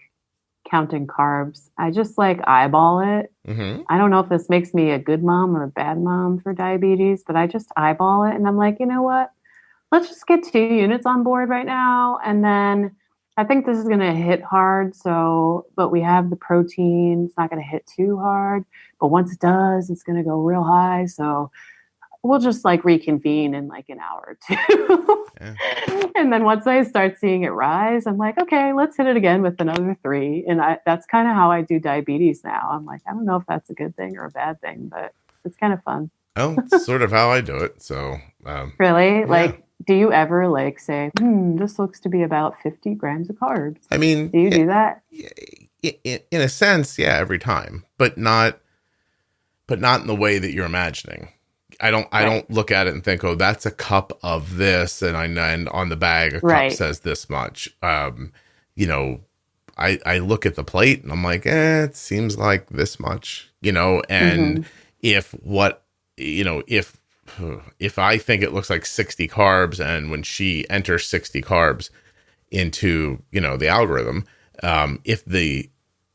counting carbs. I just like eyeball it. I don't know if this makes me a good mom or a bad mom for diabetes, but I just eyeball it. And I'm like, you know what? Let's just get 2 units on board right now. And then I think this is going to hit hard. But we have the protein. It's not going to hit too hard. But once it does, it's going to go real high. So we'll just like reconvene in like an hour or two. And then once I start seeing it rise, I'm like, okay, let's hit it again with another 3. And that's kind of how I do diabetes now. I'm like, I don't know if that's a good thing or a bad thing, but it's kind of fun. Oh, it's sort of how I do it. So really? Yeah. Like, do you ever like say, this looks to be about 50 grams of carbs? I mean, do you do that? In a sense, yeah, every time, but not in the way that you're imagining. I don't look at it and think, oh, that's a cup of this, and on the bag a cup says this much. You know, I look at the plate and I'm like, it seems like this much, you know, and if I think it looks like 60 carbs, and when she enters 60 carbs into, you know, the algorithm, if the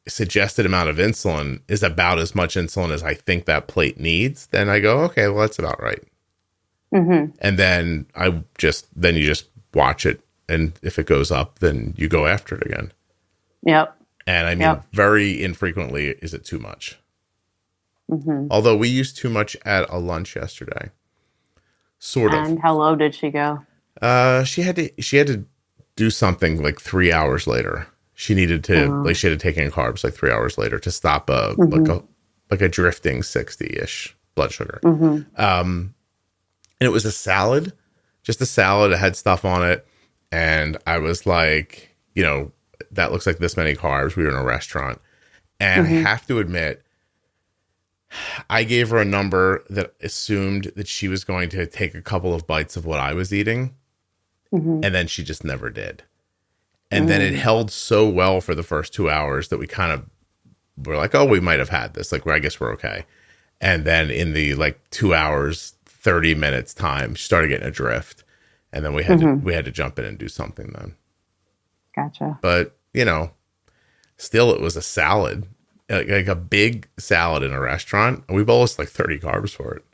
suggested amount of insulin is about as much insulin as I think that plate needs, then I go, okay, well, that's about right. And then you just watch it. And if it goes up, then you go after it again. Yep. And I mean, very infrequently is it too much. Although we used too much at a lunch yesterday. Sort of. And how low did she go? She had to do something like 3 hours later. She needed to she had to take in carbs like 3 hours later to stop like a drifting 60-ish blood sugar. And it was a salad, just a salad. It had stuff on it. And I was like, you know, that looks like this many carbs. We were in a restaurant. And I have to admit, I gave her a number that assumed that she was going to take a couple of bites of what I was eating. And then she just never did. And then it held so well for the first 2 hours that we kind of were like, oh, we might have had this. Like, well, I guess we're okay. And then in the like 2 hours, 30 minutes time, she started getting a drift. And then we had to jump in and do something then. Gotcha. But, you know, still it was a salad, like a big salad in a restaurant. And we bolused like 30 carbs for it.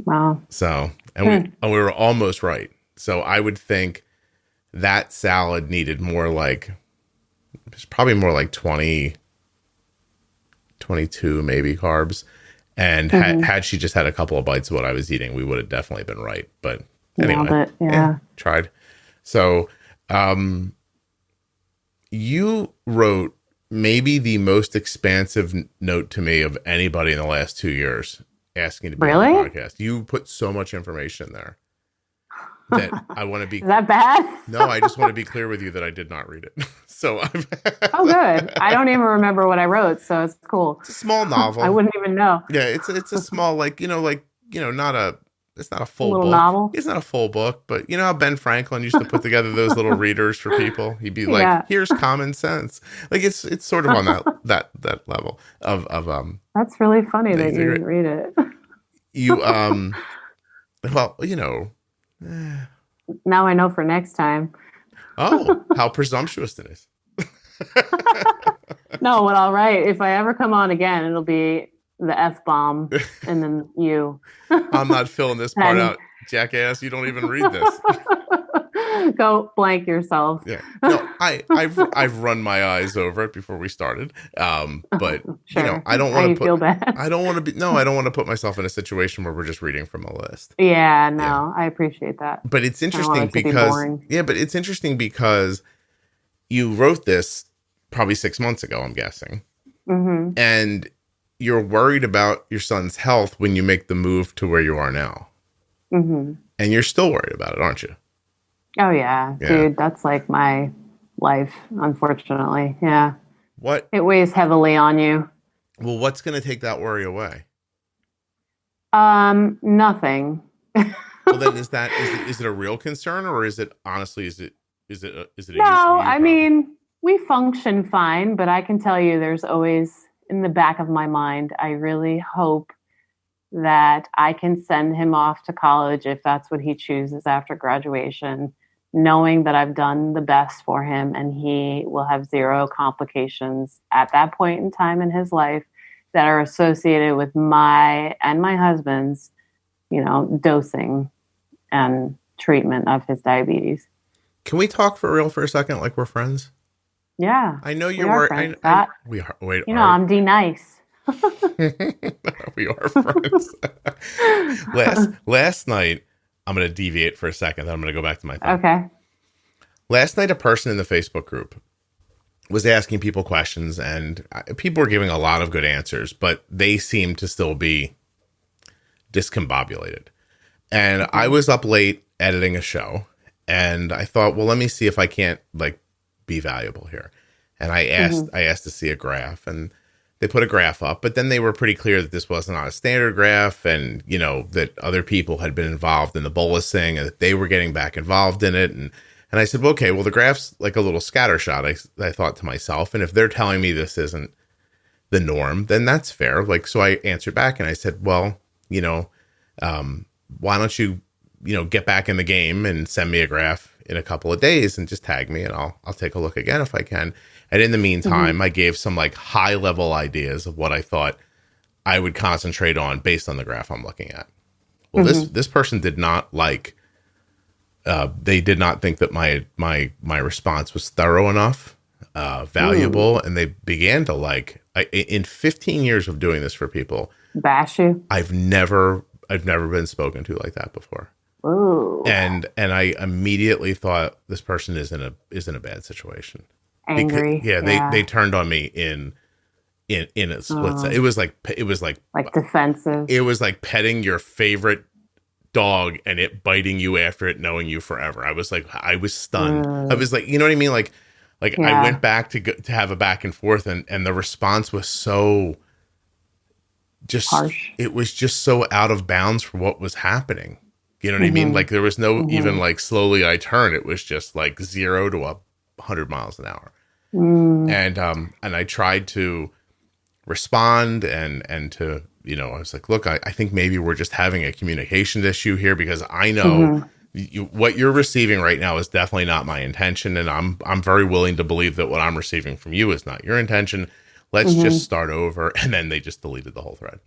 Wow. So, and we were almost right. So I would think that salad needed more like, it's probably more like 20, 22 maybe carbs. And had she just had a couple of bites of what I was eating, we would have definitely been right. But anyway, tried. So you wrote maybe the most expansive note to me of anybody in the last 2 years asking to be on the podcast. You put so much information there. That I want to be. Is that bad? No, I just want to be clear with you that I did not read it. So oh, good. I don't even remember what I wrote, so it's cool. It's a small novel. I wouldn't even know. Yeah, it's a small it's not a full book. Novel. It's not a full book, but you know how Ben Franklin used to put together those little readers for people. He'd be like, "Here's common sense." Like it's sort of on that level of. That's really funny that you didn't read it. You well, you know. Now I know for next time. Oh, how presumptuous, Denise. No, what I'll write, if I ever come on again, it'll be the F-bomb and then you. I'm not filling this part And out, jackass. You don't even read this. go blank yourself. Yeah. No, I've run my eyes over it before we started. But Sure. I don't want to feel bad. I don't want to put myself in a situation where we're just reading from a list. Yeah, no, I appreciate that. But it's I don't want interesting it to be boring. but it's interesting because you wrote this probably 6 months ago, I'm guessing. Mm-hmm. And you're worried about your son's health when you make the move to where you are now. Mm-hmm. And you're still worried about it, aren't you? Oh, yeah, dude, that's like my life, unfortunately. Yeah. What? It weighs heavily on you. Well, what's going to take that worry away? Nothing. Well, then is it a real concern, or is it honestly, is it a No, I mean, we function fine, but I can tell you there's always in the back of my mind, I really hope that I can send him off to college if that's what he chooses after graduation, knowing that I've done the best for him and he will have zero complications at that point in time in his life that are associated with my and my husband's, dosing and treatment of his diabetes. Can we talk for real for a second, like we're friends? Yeah. I know you're we are worried. friends, We are. Wait, I'm D-nice. we are friends. last night, I'm going to deviate for a second. Then I'm going to go back to my thing. Okay. Last night, a person in the Facebook group was asking people questions, and people were giving a lot of good answers, but they seemed to still be discombobulated. And I was up late editing a show, and I thought, well, let me see if I can't be valuable here. And I asked to see a graph, and they put a graph up, but then they were pretty clear that this wasn't a standard graph, and that other people had been involved in the bolusing and that they were getting back involved in it. And I said, well, okay, well, the graph's like a little scattershot. I thought to myself, and if they're telling me this isn't the norm, then that's fair. So I answered back and I said, well, why don't you, get back in the game and send me a graph in a couple of days and just tag me and I'll take a look again if I can. And in the meantime, I gave some high level ideas of what I thought I would concentrate on based on the graph I'm looking at. Well, this person did not they did not think that my response was thorough enough, valuable, and they began to in 15 years of doing this for people, bash you. I've never been spoken to like that before. Ooh. And I immediately thought this person is in a bad situation. Angry. Because, they turned on me in a split second. It was like defensive. It was like petting your favorite dog and it biting you after it knowing you forever. I was stunned. I was you know what I mean? I went back to have a back and forth, and the response was so just harsh. It was just so out of bounds for what was happening. You know what I mean? There was no even slowly I turn. It was just 0 to 100 miles an hour. And I tried to respond and to, I was like, look, I think maybe we're just having a communication issue here, because I know what you're receiving right now is definitely not my intention. And I'm very willing to believe that what I'm receiving from you is not your intention. Let's just start over. And then they just deleted the whole thread.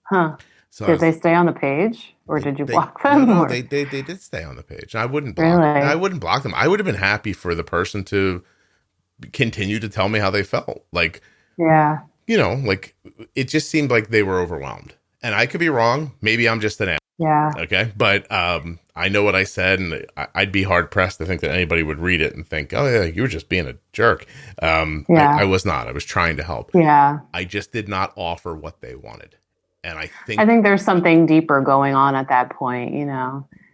Huh. So did they stay on the page, or did you block them? No, they did stay on the page. I wouldn't block them. I wouldn't block them. I would have been happy for the person to continue to tell me how they felt. It just seemed like they were overwhelmed. And I could be wrong. Maybe I'm just an ass. Yeah. Okay. But I know what I said, and I'd be hard pressed to think that anybody would read it and think, oh yeah, you were just being a jerk. I was not. I was trying to help. Yeah. I just did not offer what they wanted. And I think there's something deeper going on at that point,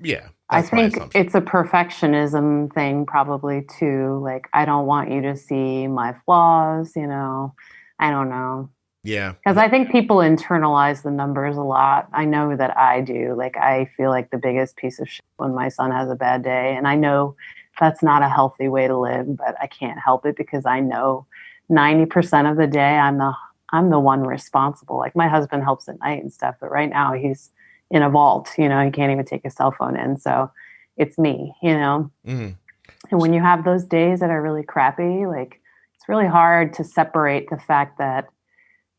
Yeah. I think it's a perfectionism thing probably too. I don't want you to see my flaws, I don't know. Yeah. Because I think people internalize the numbers a lot. I know that I do. I feel like the biggest piece of shit when my son has a bad day. And I know that's not a healthy way to live, but I can't help it because I know 90% of the day I'm the one responsible. My husband helps at night and stuff, but right now he's in a vault, he can't even take his cell phone in. So it's me, And when you have those days that are really crappy, like it's really hard to separate the fact that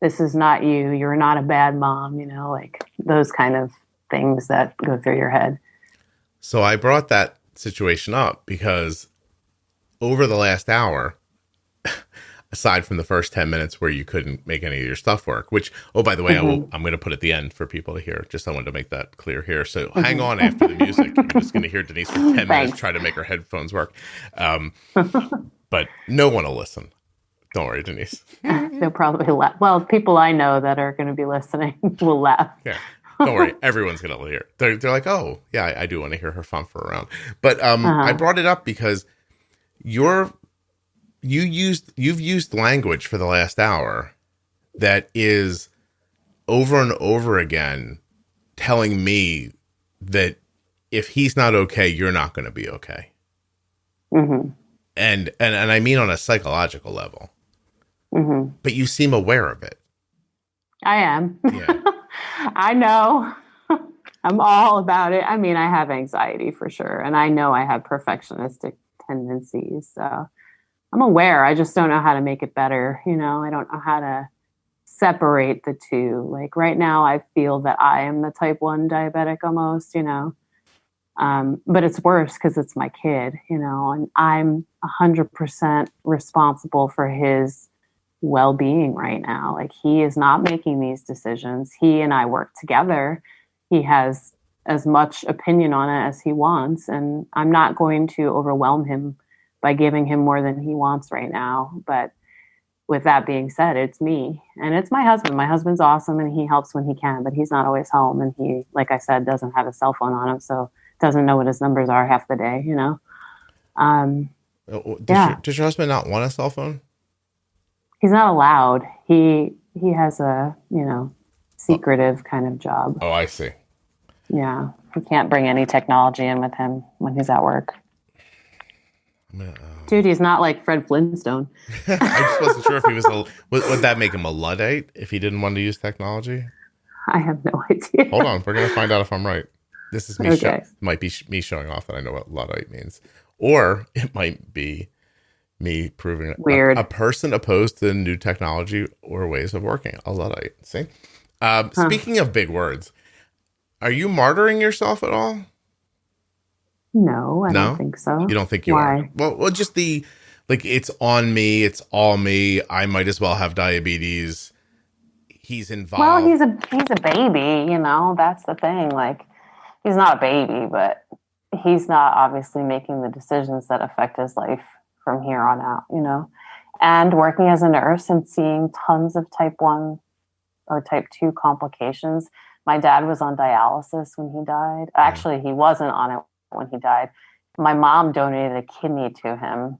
this is not you, you're not a bad mom, like those kind of things that go through your head. So I brought that situation up because over the last hour, aside from the first 10 minutes where you couldn't make any of your stuff work, which, oh, by the way, I'm going to put at the end for people to hear. Just I wanted to make that clear here. So hang on after the music. You're just going to hear Denise for 10 minutes try to make her headphones work. But no one will listen. Don't worry, Denise. They'll probably laugh. Well, people I know that are going to be listening will laugh. Yeah. Don't worry. Everyone's going to hear. They're like, oh, yeah, I do want to hear her fun for around. But I brought it up because you've used language for the last hour that is over and over again telling me that if he's not okay, you're not going to be okay. Mm-hmm. And I mean on a psychological level. Mm-hmm. But you seem aware of it. I am. Yeah. I know. I'm all about it. I mean, I have anxiety for sure. And I know I have perfectionistic tendencies. So I'm aware. I just don't know how to make it better. I don't know how to separate the two. Like right now, I feel that I am the type 1 diabetic almost, but it's worse because it's my kid, and I'm 100% responsible for his well-being right now. Like he is not making these decisions. He and I work together. He has as much opinion on it as he wants, and I'm not going to overwhelm him by giving him more than he wants right now. But with that being said, it's me and it's my husband. My husband's awesome and he helps when he can, but he's not always home. And he, like I said, doesn't have a cell phone on him. So doesn't know what his numbers are half the day, Does your husband not want a cell phone? He's not allowed. He has a, secretive kind of job. Oh, I see. Yeah. We can't bring any technology in with him when he's at work. Dude, he's not like Fred Flintstone. I just wasn't sure if he was would that make him a Luddite if he didn't want to use technology? I have no idea. Hold on. We're going to find out if I'm right. This is me. Okay. Might be me showing off that I know what Luddite means. Or it might be me proving weird. A person opposed to new technology or ways of working. A Luddite. See? Speaking of big words, are you martyring yourself at all? No, I don't think so. You don't think you are? Well, just it's on me. It's all me. I might as well have diabetes. He's involved. Well, he's a baby, that's the thing. Like, he's not a baby, but he's not obviously making the decisions that affect his life from here on out, And working as a nurse and seeing tons of type 1 or type 2 complications. My dad was on dialysis when he died. Actually, he wasn't on it when he died. My mom donated a kidney to him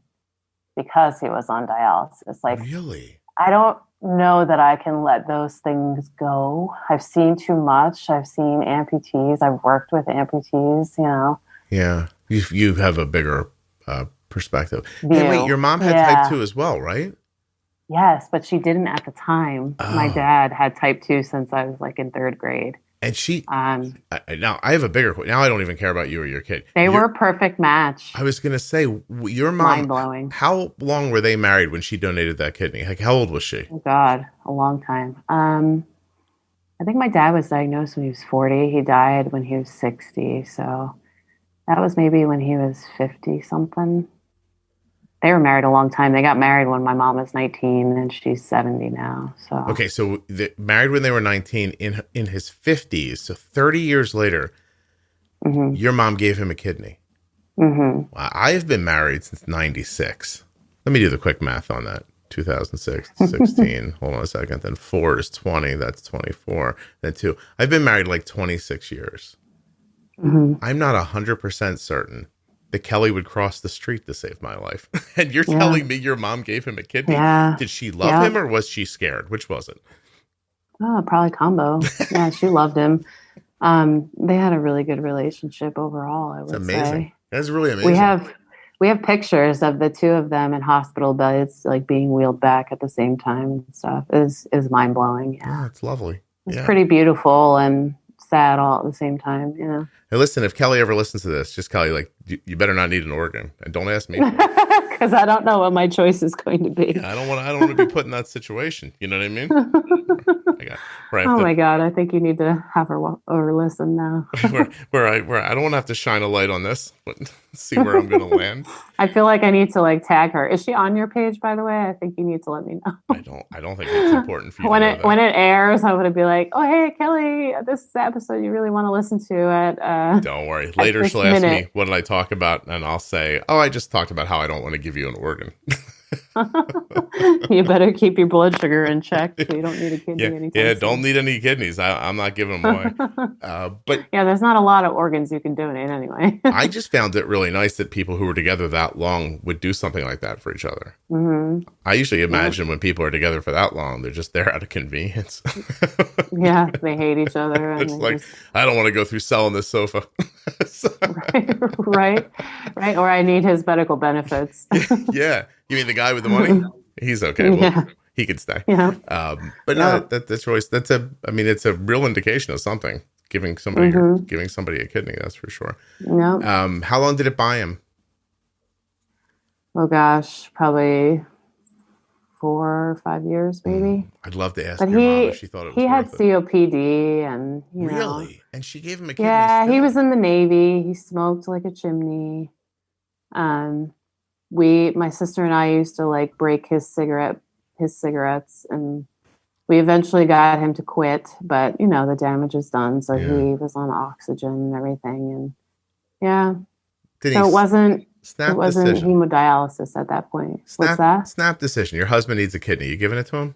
because he was on dialysis. Like, really? I don't know that I can let those things go. I've seen too much. I've seen amputees. I've worked with amputees, Yeah. You have a bigger perspective. Hey, wait, your mom had type 2 as well, right? Yes, but she didn't at the time. Oh. My dad had type 2 since I was like in 3rd grade. And she, now I have a bigger, now I don't even care about you or your kid. They were a perfect match. I was going to say, your mom, mind-blowing. How long were they married when she donated that kidney? Like, how old was she? Oh God, a long time. I think my dad was diagnosed when he was 40. He died when he was 60. So that was maybe when he was 50 something. They were married a long time. They got married when my mom was 19 and she's 70 now. So okay, so married when they were 19 in his 50s. So 30 years later, your mom gave him a kidney. Mm-hmm. I've been married since 96. Let me do the quick math on that. 2006, 16. Hold on a second. Then 4 is 20. That's 24. Then 2. I've been married like 26 years. Mm-hmm. I'm not 100% certain that Kelly would cross the street to save my life. And you're telling me your mom gave him a kidney? Yeah. Did she love him or was she scared? Which was it? Oh, probably combo. Yeah, she loved him. They had a really good relationship overall, I would say. It's amazing. That's really amazing. We have pictures of the two of them in hospital beds, like being wheeled back at the same time and stuff. Is mind blowing. Yeah. Oh, it's lovely. It's pretty beautiful and sad all at the same time, Hey, listen, if Kelly ever listens to this, just Kelly, like, you better not need an organ, and don't ask me. Because I don't know what my choice is going to be. Yeah, I don't want to be put in that situation. You know what I mean? My God, I think you need to have her listen now. where I don't want to have to shine a light on this, but see where I'm going to land. I feel like I need to like tag her. Is she on your page, by the way? I think you need to let me know. I don't think it's important for you when it airs. I would be like, oh hey Kelly, this is the episode you really want to listen to at. Don't worry. Later she'll ask me what did I talk about, and I'll say, oh, I just talked about how I don't want to give you an organ. You better keep your blood sugar in check, so you don't need a kidney anytime soon. Don't need any kidneys. I'm not giving them away. But yeah, there's not a lot of organs you can donate anyway. I just found it really nice that people who were together that long would do something like that for each other. Mm-hmm. I usually imagine when people are together for that long, they're just there out of convenience. Yeah, they hate each other. It's like, I don't want to go through selling this sofa. Right. Or I need his medical benefits. Yeah. You mean the guy with the money? He's okay. Well, he could stay. Yeah. But no, that's really, it's a real indication of something. Giving somebody a kidney, that's for sure. Yeah. How long did it buy him? Oh gosh, probably 4 or 5 years, maybe. I'd love to ask your mom if she thought it was he had worth COPD, and really, and she gave him a kidney. Yeah, he was in the Navy. He smoked like a chimney. My sister and I used to like break his cigarettes, and we eventually got him to quit, but the damage is done. So he was on oxygen and everything. And Denise, so it wasn't decision. Hemodialysis at that point. What's that? Snap decision. Your husband needs a kidney. You giving it to him?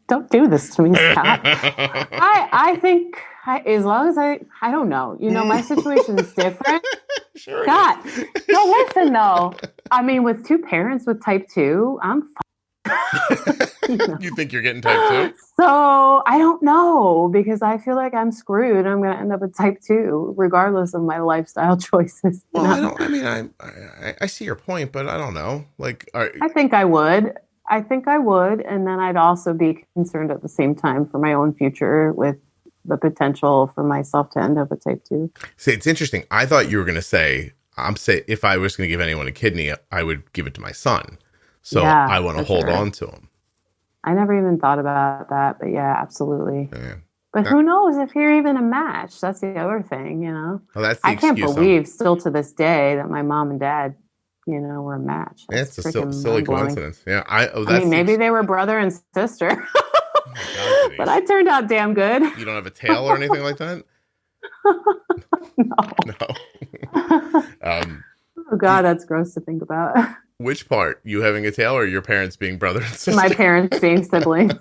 Don't do this to me, Scott. I think as long as I don't know. My situation is different. Sure. Scott, no, listen though. I mean, with 2 parents with type 2, I'm You think you're getting type 2? So I don't know, because I feel like I'm screwed. I'm going to end up with type 2, regardless of my lifestyle choices. Well, I see your point, but I don't know. Like, I think I would. And then I'd also be concerned at the same time for my own future with the potential for myself to end up with type 2. See, it's interesting. I thought you were going to say, if I was going to give anyone a kidney, I would give it to my son. So I want to hold on to him. I never even thought about that, but yeah, absolutely. Yeah. But who knows if you're even a match? That's the other thing, Well, that's the I can't believe still to this day that my mom and dad, were a match. It's a silly coincidence. Yeah. Maybe they were brother and sister. Oh God, but I turned out damn good. You don't have a tail or anything like that? No. Oh God, that's gross to think about. Which part? You having a tail, or your parents being brother and sister? My parents being siblings.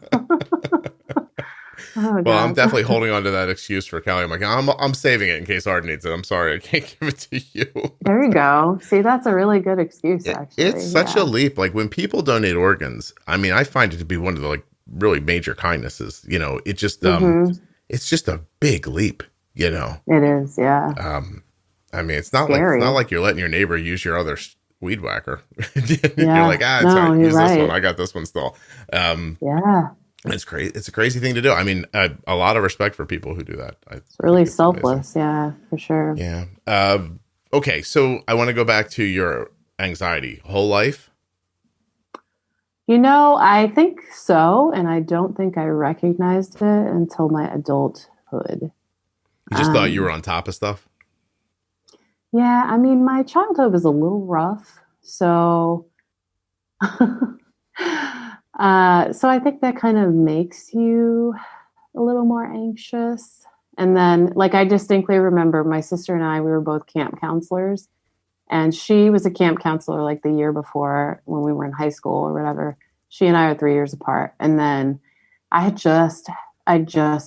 Well, I'm definitely holding on to that excuse for Callie. I'm like, I'm saving it in case Arden needs it. I'm sorry, I can't give it to you. There you go. See, that's a really good excuse, actually. It's such a leap. Like, when people donate organs, I find it to be one of the really major kindnesses. It just it's just a big leap. It is, yeah. It's not like you're letting your neighbor use your other weed whacker. You're like, it's all right. Use this one. I got this one still. Yeah. It's crazy. It's a crazy thing to do. A lot of respect for people who do that. It's really selfless. Amazing. Yeah, for sure. Yeah. Okay. So I want to go back to your anxiety. Whole life? I think so. And I don't think I recognized it until my adulthood. You just thought you were on top of stuff? Yeah. My childhood was a little rough. So, so I think that kind of makes you a little more anxious. And then, I distinctly remember my sister and I, we were both camp counselors, and she was a camp counselor the year before when we were in high school or whatever. She and I are 3 years apart. And then I just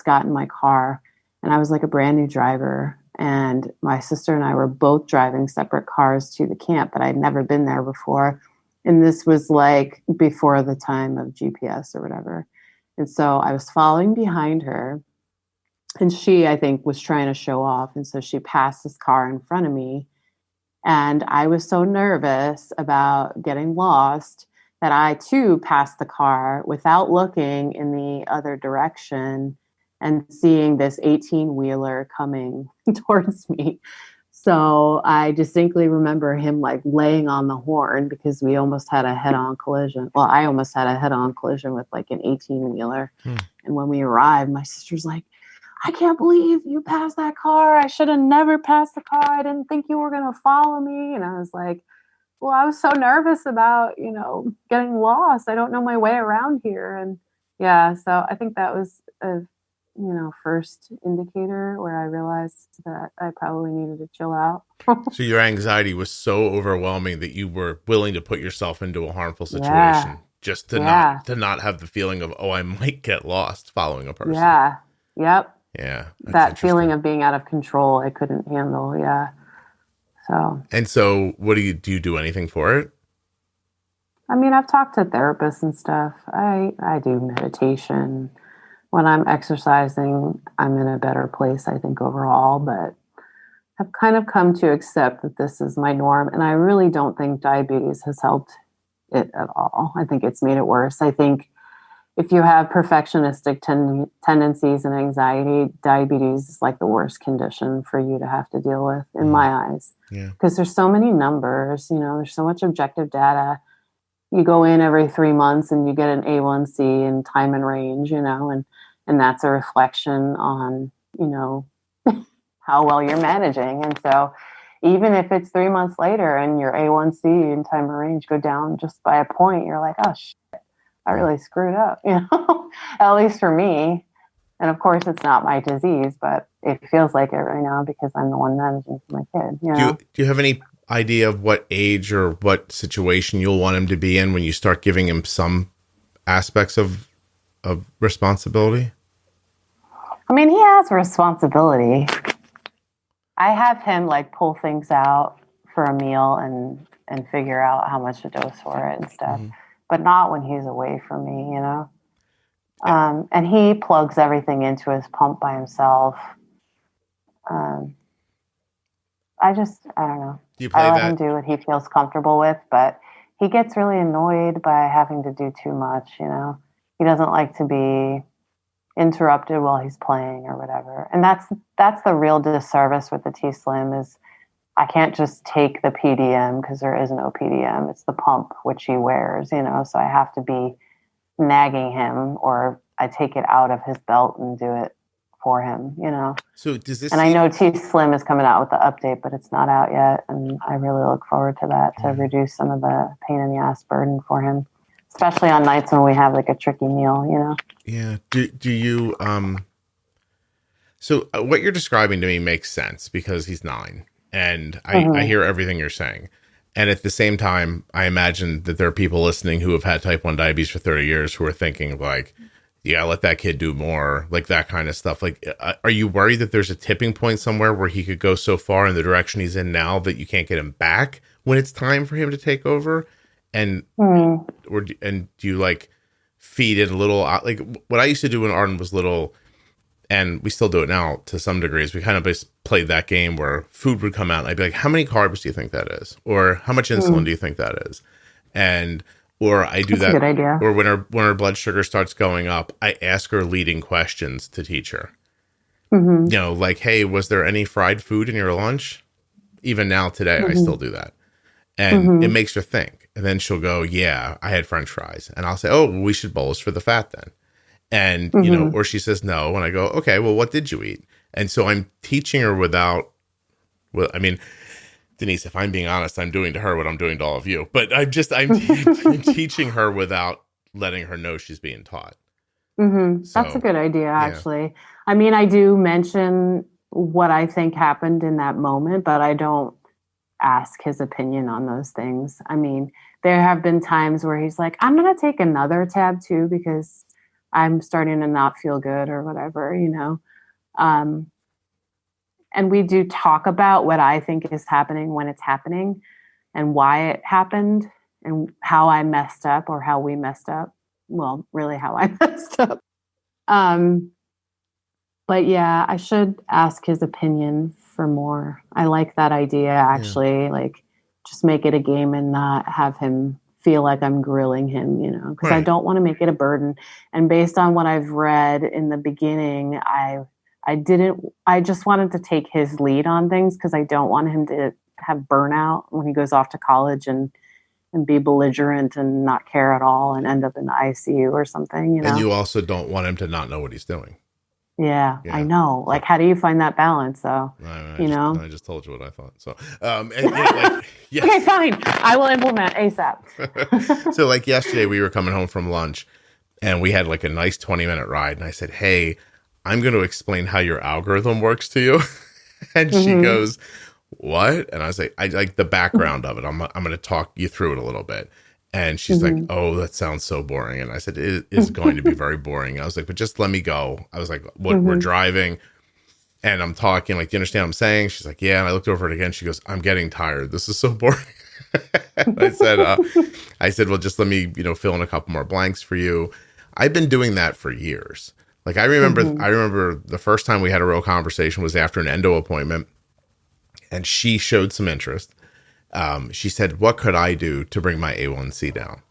got in my car, and I was a brand new driver. And my sister and I were both driving separate cars to the camp, but I'd never been there before. And this was before the time of GPS or whatever. And so I was following behind her, and she, I think, was trying to show off. And so she passed this car in front of me. And I was so nervous about getting lost that I too passed the car without looking in the other direction. and seeing this 18-wheeler coming towards me. So I distinctly remember him like laying on the horn because we almost had a head-on collision. Well, I almost had a head-on collision with like an 18-wheeler. And when we arrived, my sister's like, I can't believe you passed that car. I should have never passed the car. I didn't think you were going to follow me. And I was like, well, I was so nervous about, getting lost. I don't know my way around here. And yeah, so I think that was a first indicator where I realized that I probably needed to chill out. So your anxiety was so overwhelming that you were willing to put yourself into a harmful situation just to not have the feeling of, oh, I might get lost following a person. Yeah. Yep. Yeah. That feeling of being out of control, I couldn't handle. Yeah. So what do you do anything for it? I mean, I've talked to therapists and stuff. I do meditation. When I'm exercising, I'm in a better place, I think, overall, but I've kind of come to accept that this is my norm. And I really don't think diabetes has helped it at all. I think it's made it worse. I think if you have perfectionistic tendencies and anxiety, diabetes is like the worst condition for you to have to deal with, in my eyes. Yeah. Because there's so many numbers, there's so much objective data. You go in every 3 months and you get an A1C and time and range, and that's a reflection on, how well you're managing. And so even if it's 3 months later and your A1C and time and range go down just by a point, you're like, oh, shit, I really screwed up, at least for me. And of course, it's not my disease, but it feels like it right now because I'm the one managing for my kid. Do you have any idea of what age or what situation you'll want him to be in when you start giving him some aspects of responsibility? I mean, he has responsibility. I have him like pull things out for a meal and figure out how much to dose for it and stuff, but not when he's away from me, and he plugs everything into his pump by himself. I don't know. I let him do what he feels comfortable with, but he gets really annoyed by having to do too much, He doesn't like to be interrupted while he's playing or whatever. And that's the real disservice with the T-Slim is I can't just take the PDM because there is no PDM. It's the pump, which he wears, so I have to be nagging him or I take it out of his belt and do it for him, So does this? And I know T-Slim is coming out with the update, but it's not out yet. And I really look forward to that to reduce some of the pain in the ass burden for him, especially on nights when we have like a tricky meal, Yeah. Do you, so what you're describing to me makes sense because he's 9 and I hear everything you're saying. And at the same time, I imagine that there are people listening who have had type 1 diabetes for 30 years who are thinking like, yeah, let that kid do more, like that kind of stuff. Like, are you worried that there's a tipping point somewhere where he could go so far in the direction he's in now that you can't get him back when it's time for him to take over? And, and do you like feed it a little, like what I used to do when Arden was little, and we still do it now to some degrees. We kind of just played that game where food would come out and I'd be like, how many carbs do you think that is? Or how much insulin do you think that is? Or I do that, a good idea. Or when her blood sugar starts going up, I ask her leading questions to teach her. Like, hey, was there any fried food in your lunch? Even now today, I still do that. And it makes her think. And then she'll go, yeah, I had French fries. And I'll say, oh, well, we should bolus for the fat then. And, or she says no. And I go, okay, well, what did you eat? And so I'm teaching her Denise, if I'm being honest, I'm doing to her what I'm doing to all of you. But I'm teaching her without letting her know she's being taught. So, that's a good idea, actually. Yeah. I mean, I do mention what I think happened in that moment, but I don't ask his opinion on those things. I mean, there have been times where he's like, I'm going to take another tab too because I'm starting to not feel good or whatever, And we do talk about what I think is happening when it's happening and why it happened and how I messed up or how we messed up. Well, really how I messed up. But yeah, I should ask his opinion for more. I like that idea, actually. Yeah. Like, just make it a game and not have him feel like I'm grilling him, because I Right. don't want to make it a burden. And based on what I've read in the beginning, I just wanted to take his lead on things because I don't want him to have burnout when he goes off to college and be belligerent and not care at all and end up in the ICU or something, And you also don't want him to not know what he's doing. Yeah, I know. Like, how do you find that balance, though? I just told you what I thought. So, yes. Okay, fine. I will implement ASAP. So like yesterday we were coming home from lunch and we had like a nice 20-minute ride. And I said, hey, I'm going to explain how your algorithm works to you. And she goes, what? And I was like, I like the background of it. I'm going to talk you through it a little bit. And she's like, oh, that sounds so boring. And I said, it is going to be very boring. I was like, but just let me go. I was like, we're driving and I'm talking, like, do you understand what I'm saying? She's like, yeah. And I looked over it again. She goes, I'm getting tired. This is so boring. I said, well, just let me, fill in a couple more blanks for you. I've been doing that for years. Like I remember the first time we had a real conversation was after an endo appointment and she showed some interest. She said, what could I do to bring my A1C down?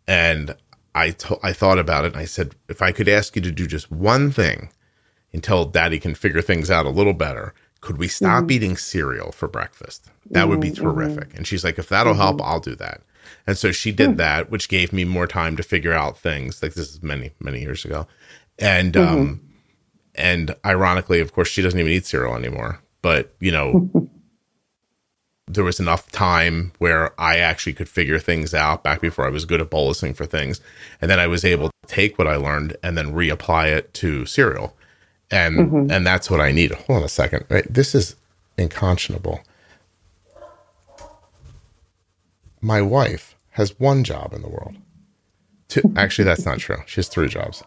And I thought about it and I said, if I could ask you to do just one thing until daddy can figure things out a little better, could we stop eating cereal for breakfast? That would be terrific. And she's like, if that'll help, I'll do that. And so she did that, which gave me more time to figure out things. Like this is many, many years ago. And, and ironically, of course, she doesn't even eat cereal anymore, but there was enough time where I actually could figure things out back before I was good at bolusing for things. And then I was able to take what I learned and then reapply it to cereal. And and that's what I need. Hold on a second. Right? This is unconscionable. My wife has one job in the world. Actually, that's not true. She has 3 jobs.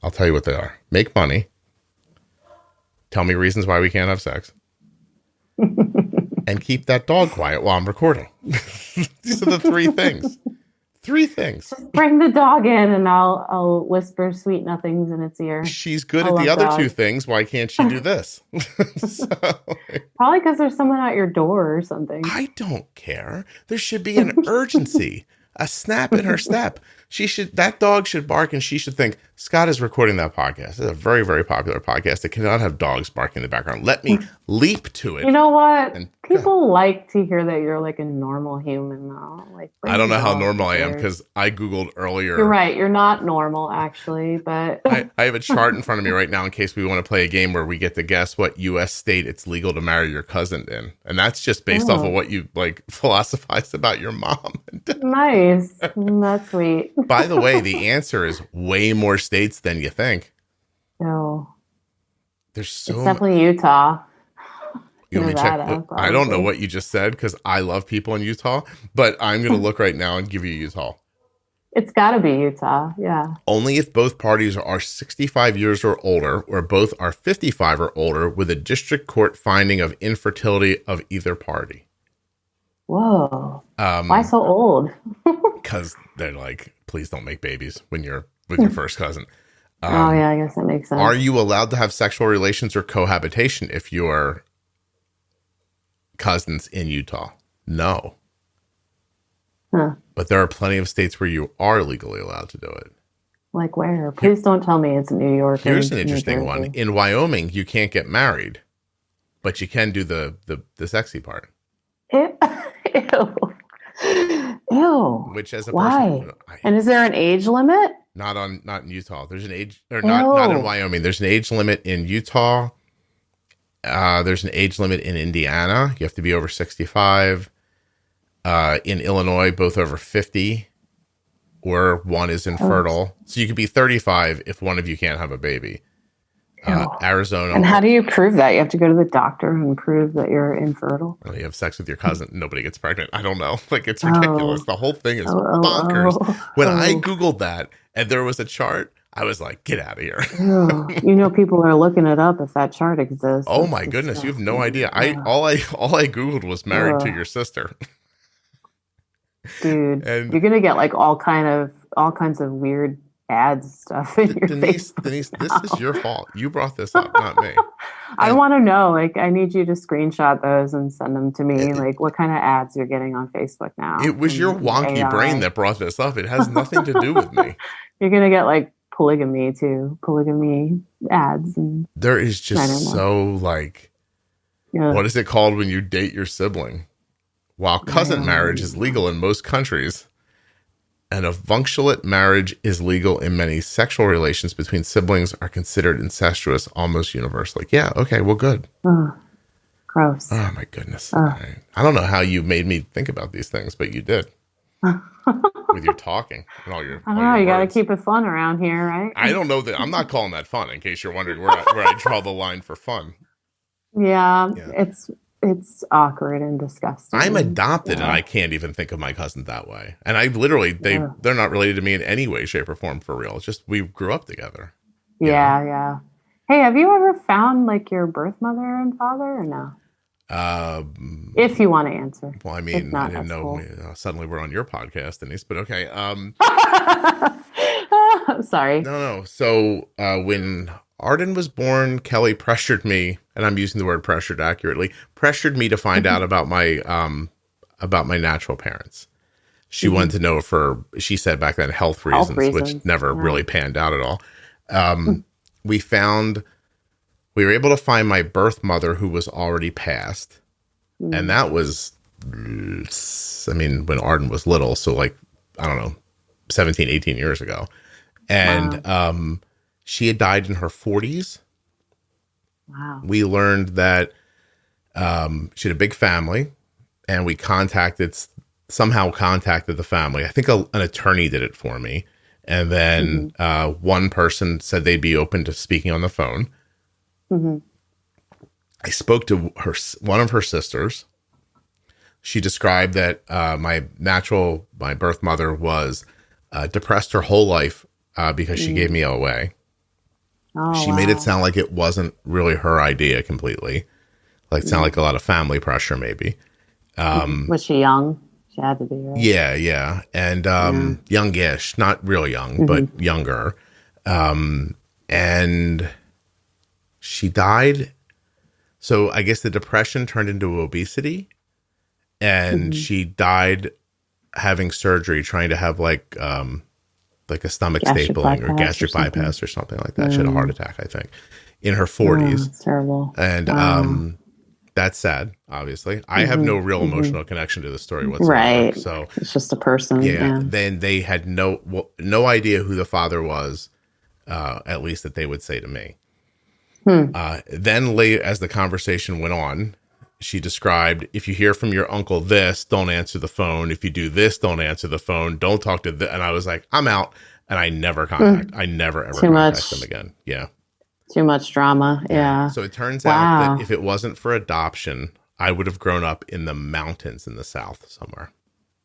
I'll tell you what they are. Make money. Tell me reasons why we can't have sex. And keep that dog quiet while I'm recording. These are the 3 things. 3 things. Just bring the dog in and I'll whisper sweet nothings in its ear. She's good at the other dogs. 2 things. Why can't she do this? Probably because there's someone at your door or something. I don't care. There should be an urgency. A snap in her step. That dog should bark and she should think, Scott is recording that podcast. It's a very, very popular podcast. It cannot have dogs barking in the background. Let me leap to it. You know what? People like to hear that you're like a normal human though. Like I don't know how normal I am because I Googled earlier. You're right. You're not normal actually, but I have a chart in front of me right now in case we want to play a game where we get to guess what U.S. state it's legal to marry your cousin in. And that's just based off of what you like philosophize about your mom. Nice. That's sweet. By the way, the answer is way more states than you think. No. There's it's definitely Utah. You want me to check? I don't know what you just said because I love people in Utah, but I'm going to look right now and give you Utah. It's got to be Utah. Yeah. Only if both parties are 65 years or older, or both are 55 or older, with a district court finding of infertility of either party. Whoa. Why so old? Because they're like, please don't make babies when you're with your first cousin. Oh, yeah, I guess that makes sense. Are you allowed to have sexual relations or cohabitation if you're cousins in Utah? No. Huh. But there are plenty of states where you are legally allowed to do it. Like where? Please don't tell me it's New York. Here's an interesting one. In Wyoming, you can't get married, but you can do the sexy part. Ew. Ew. Which as a Why? person, and is there an age limit? Not in Utah. There's an age, or not in Wyoming. There's an age limit in Utah. There's an age limit in Indiana. You have to be over 65. In Illinois, both over 50, or one is infertile. So you could be 35 if one of you can't have a baby. Arizona. And how do you prove that? You have to go to the doctor and prove that you're infertile? You have sex with your cousin. Nobody gets pregnant. I don't know. Like, it's ridiculous. The whole thing is bonkers. When I Googled that and there was a chart, I was like, get out of here. People are looking it up if that chart exists. Oh my goodness. You have no idea. All I Googled was married to your sister. Dude, and you're going to get like all kinds of weird ads stuff in your Denise, Facebook Denise, this now. is your fault. You brought this up, not me. I And want to know, like, I need you to screenshot those and send them to me, it, like, what kind of ads you're getting on Facebook now. it was your And wonky brain AI. that brought this up. It has nothing to do with me. You're going to get, like, polygamy ads. And There is I don't just know. so like, Yeah. what is it called when you date your sibling? While cousin marriage is legal in most countries, and avunculate marriage is legal in many, sexual relations between siblings are considered incestuous almost universally. Yeah, okay, well, good. Ugh, gross. Oh, my goodness. Ugh. I don't know how you made me think about these things, but you did. With your talking and all your I don't know. You got to words. keep it fun around here, right? I don't know that. I'm not calling that fun, in case you're wondering where I draw the line for fun. Yeah, Yeah. it's awkward and disgusting. I'm adopted, Yeah. and I can't even think of my cousins that way. And I literally, they're not related to me in any way, shape, or form, for real. It's just we grew up together. Yeah. Hey, have you ever found like your birth mother and father or no? If you want to answer. Well, I If mean, not, I didn't that's know. cool. Suddenly we're on your podcast, Denise, but okay. Sorry. No. So when Arden was born, Kelly pressured me, and I'm using the word pressured accurately, pressured me to find out about my natural parents. She wanted to know she said back then, health reasons, which never really panned out at all. We were able to find my birth mother, who was already passed. And that was, I mean, when Arden was little. So like, I don't know, 17, 18 years ago. And she had died in her 40s. Wow. We learned that she had a big family, and we somehow contacted the family. I think an attorney did it for me. And then one person said they'd be open to speaking on the phone. Mm-hmm. I spoke to one of her sisters. She described that my birth mother was depressed her whole life because she gave me away. She made it sound like it wasn't really her idea completely. Like it sounded like a lot of family pressure, maybe. Was she young? She had to be, right? Yeah. And youngish, not real young, but younger. And she died. So I guess the depression turned into obesity, and she died having surgery, trying to have like a stomach stapling or gastric bypass or something like that. She had a heart attack, I think, in her 40s. That's terrible. And that's sad, obviously. I have no real emotional connection to the story whatsoever. Right. So it's just a person. Yeah. Then they had no idea who the father was, at least that they would say to me. Then later, as the conversation went on, she described, if you hear from your uncle this, don't answer the phone. If you do this, don't answer the phone. Don't talk to and I was like, I'm out. And I never ever contact them again. Yeah. Too much drama. Yeah. So it turns out that if it wasn't for adoption, I would have grown up in the mountains in the South somewhere.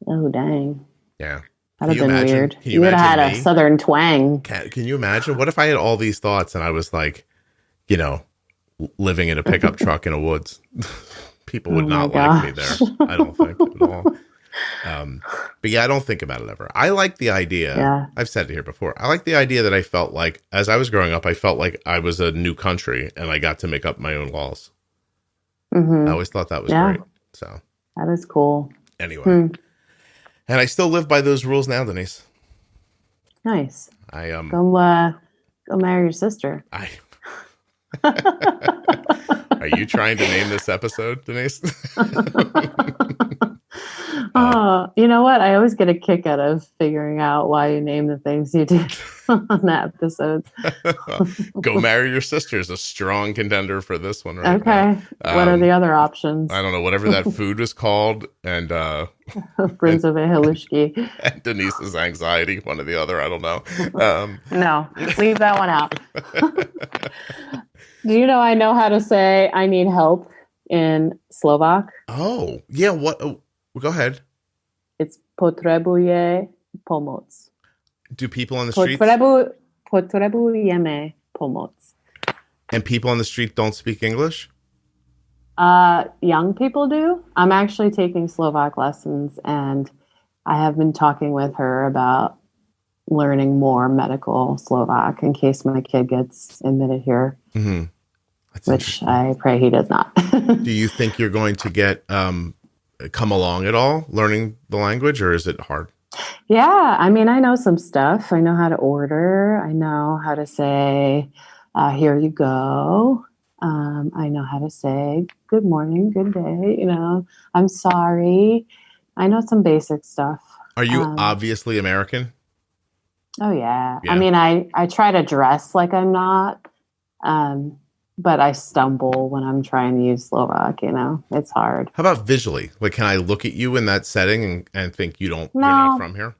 Oh, dang. Yeah. That'd have been weird. You would have had a Southern twang. Can you imagine? What if I had all these thoughts and I was like, living in a pickup truck in the woods? People would not like me there. I don't think at all. But yeah, I don't think about it ever. I like the idea. Yeah. I've said it here before. I like the idea that I felt like, as I was growing up, I felt like I was a new country and I got to make up my own laws. I always thought that was great. So that is cool. Anyway, and I still live by those rules now, Denise. Nice. I go marry your sister. Are you trying to name this episode, Denise? You know what? I always get a kick out of figuring out why you name the things you do on the episodes. Go marry your sister is a strong contender for this one, right? Okay. What are the other options? I don't know. Whatever that food was called, and Brinzové Halushki. And Denise's anxiety, one or the other. I don't know. No, leave that one out. Do you know I know how to say I need help in Slovak? Oh, yeah. What? Oh, go ahead. It's potrebuje pomoc. Do people on the streets? Potrebujeme pomoc. And people on the street don't speak English? Young people do. I'm actually taking Slovak lessons, and I have been talking with her about learning more medical Slovak in case my kid gets admitted here, Mm-hmm. which I pray he does not. Do you think you're going to get come along at all learning the language, or is it hard? Yeah, I mean, I know some stuff. I know how to order. I know how to say, here you go. I know how to say good morning, good day. You know, I'm sorry. I know some basic stuff. Are you obviously American? Oh, yeah. I mean, I try to dress like I'm not, but I stumble when I'm trying to use Slovak, you know. It's hard. How about visually? Like, can I look at you in that setting and think you're not from here?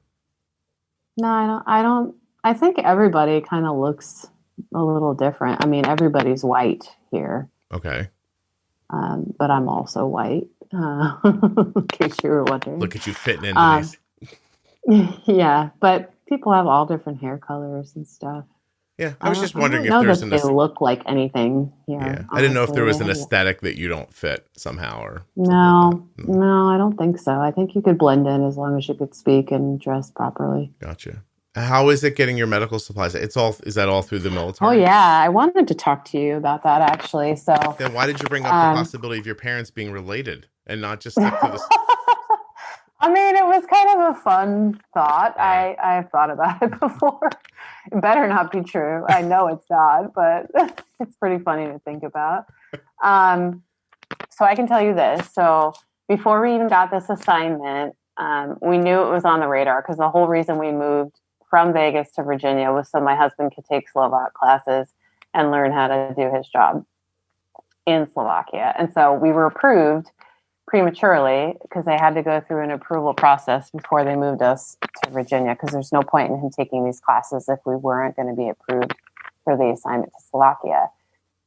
No, I don't. I think everybody kind of looks a little different. I mean, everybody's white here. Okay. But I'm also white, in case you were wondering. Look at you fitting in, Denise. Yeah, but people have all different hair colors and stuff. Yeah, I was just wondering if there's they look like anything here. Yeah, honestly. I didn't know if there was an aesthetic that you don't fit somehow, or no, I don't think so. I think you could blend in as long as you could speak and dress properly. Gotcha. How is it getting your medical supplies? Is that all through the military? Oh yeah, I wanted to talk to you about that actually. So then why did you bring up the possibility of your parents being related and not just stick to this? I mean, it was kind of a fun thought. I've thought about it before. It better not be true. I know it's not, but it's pretty funny to think about. So I can tell you this. So before we even got this assignment, we knew it was on the radar because the whole reason we moved from Vegas to Virginia was so my husband could take Slovak classes and learn how to do his job in Slovakia. And so we were approved prematurely because they had to go through an approval process before they moved us to Virginia, because there's no point in him taking these classes if we weren't going to be approved for the assignment to Slovakia.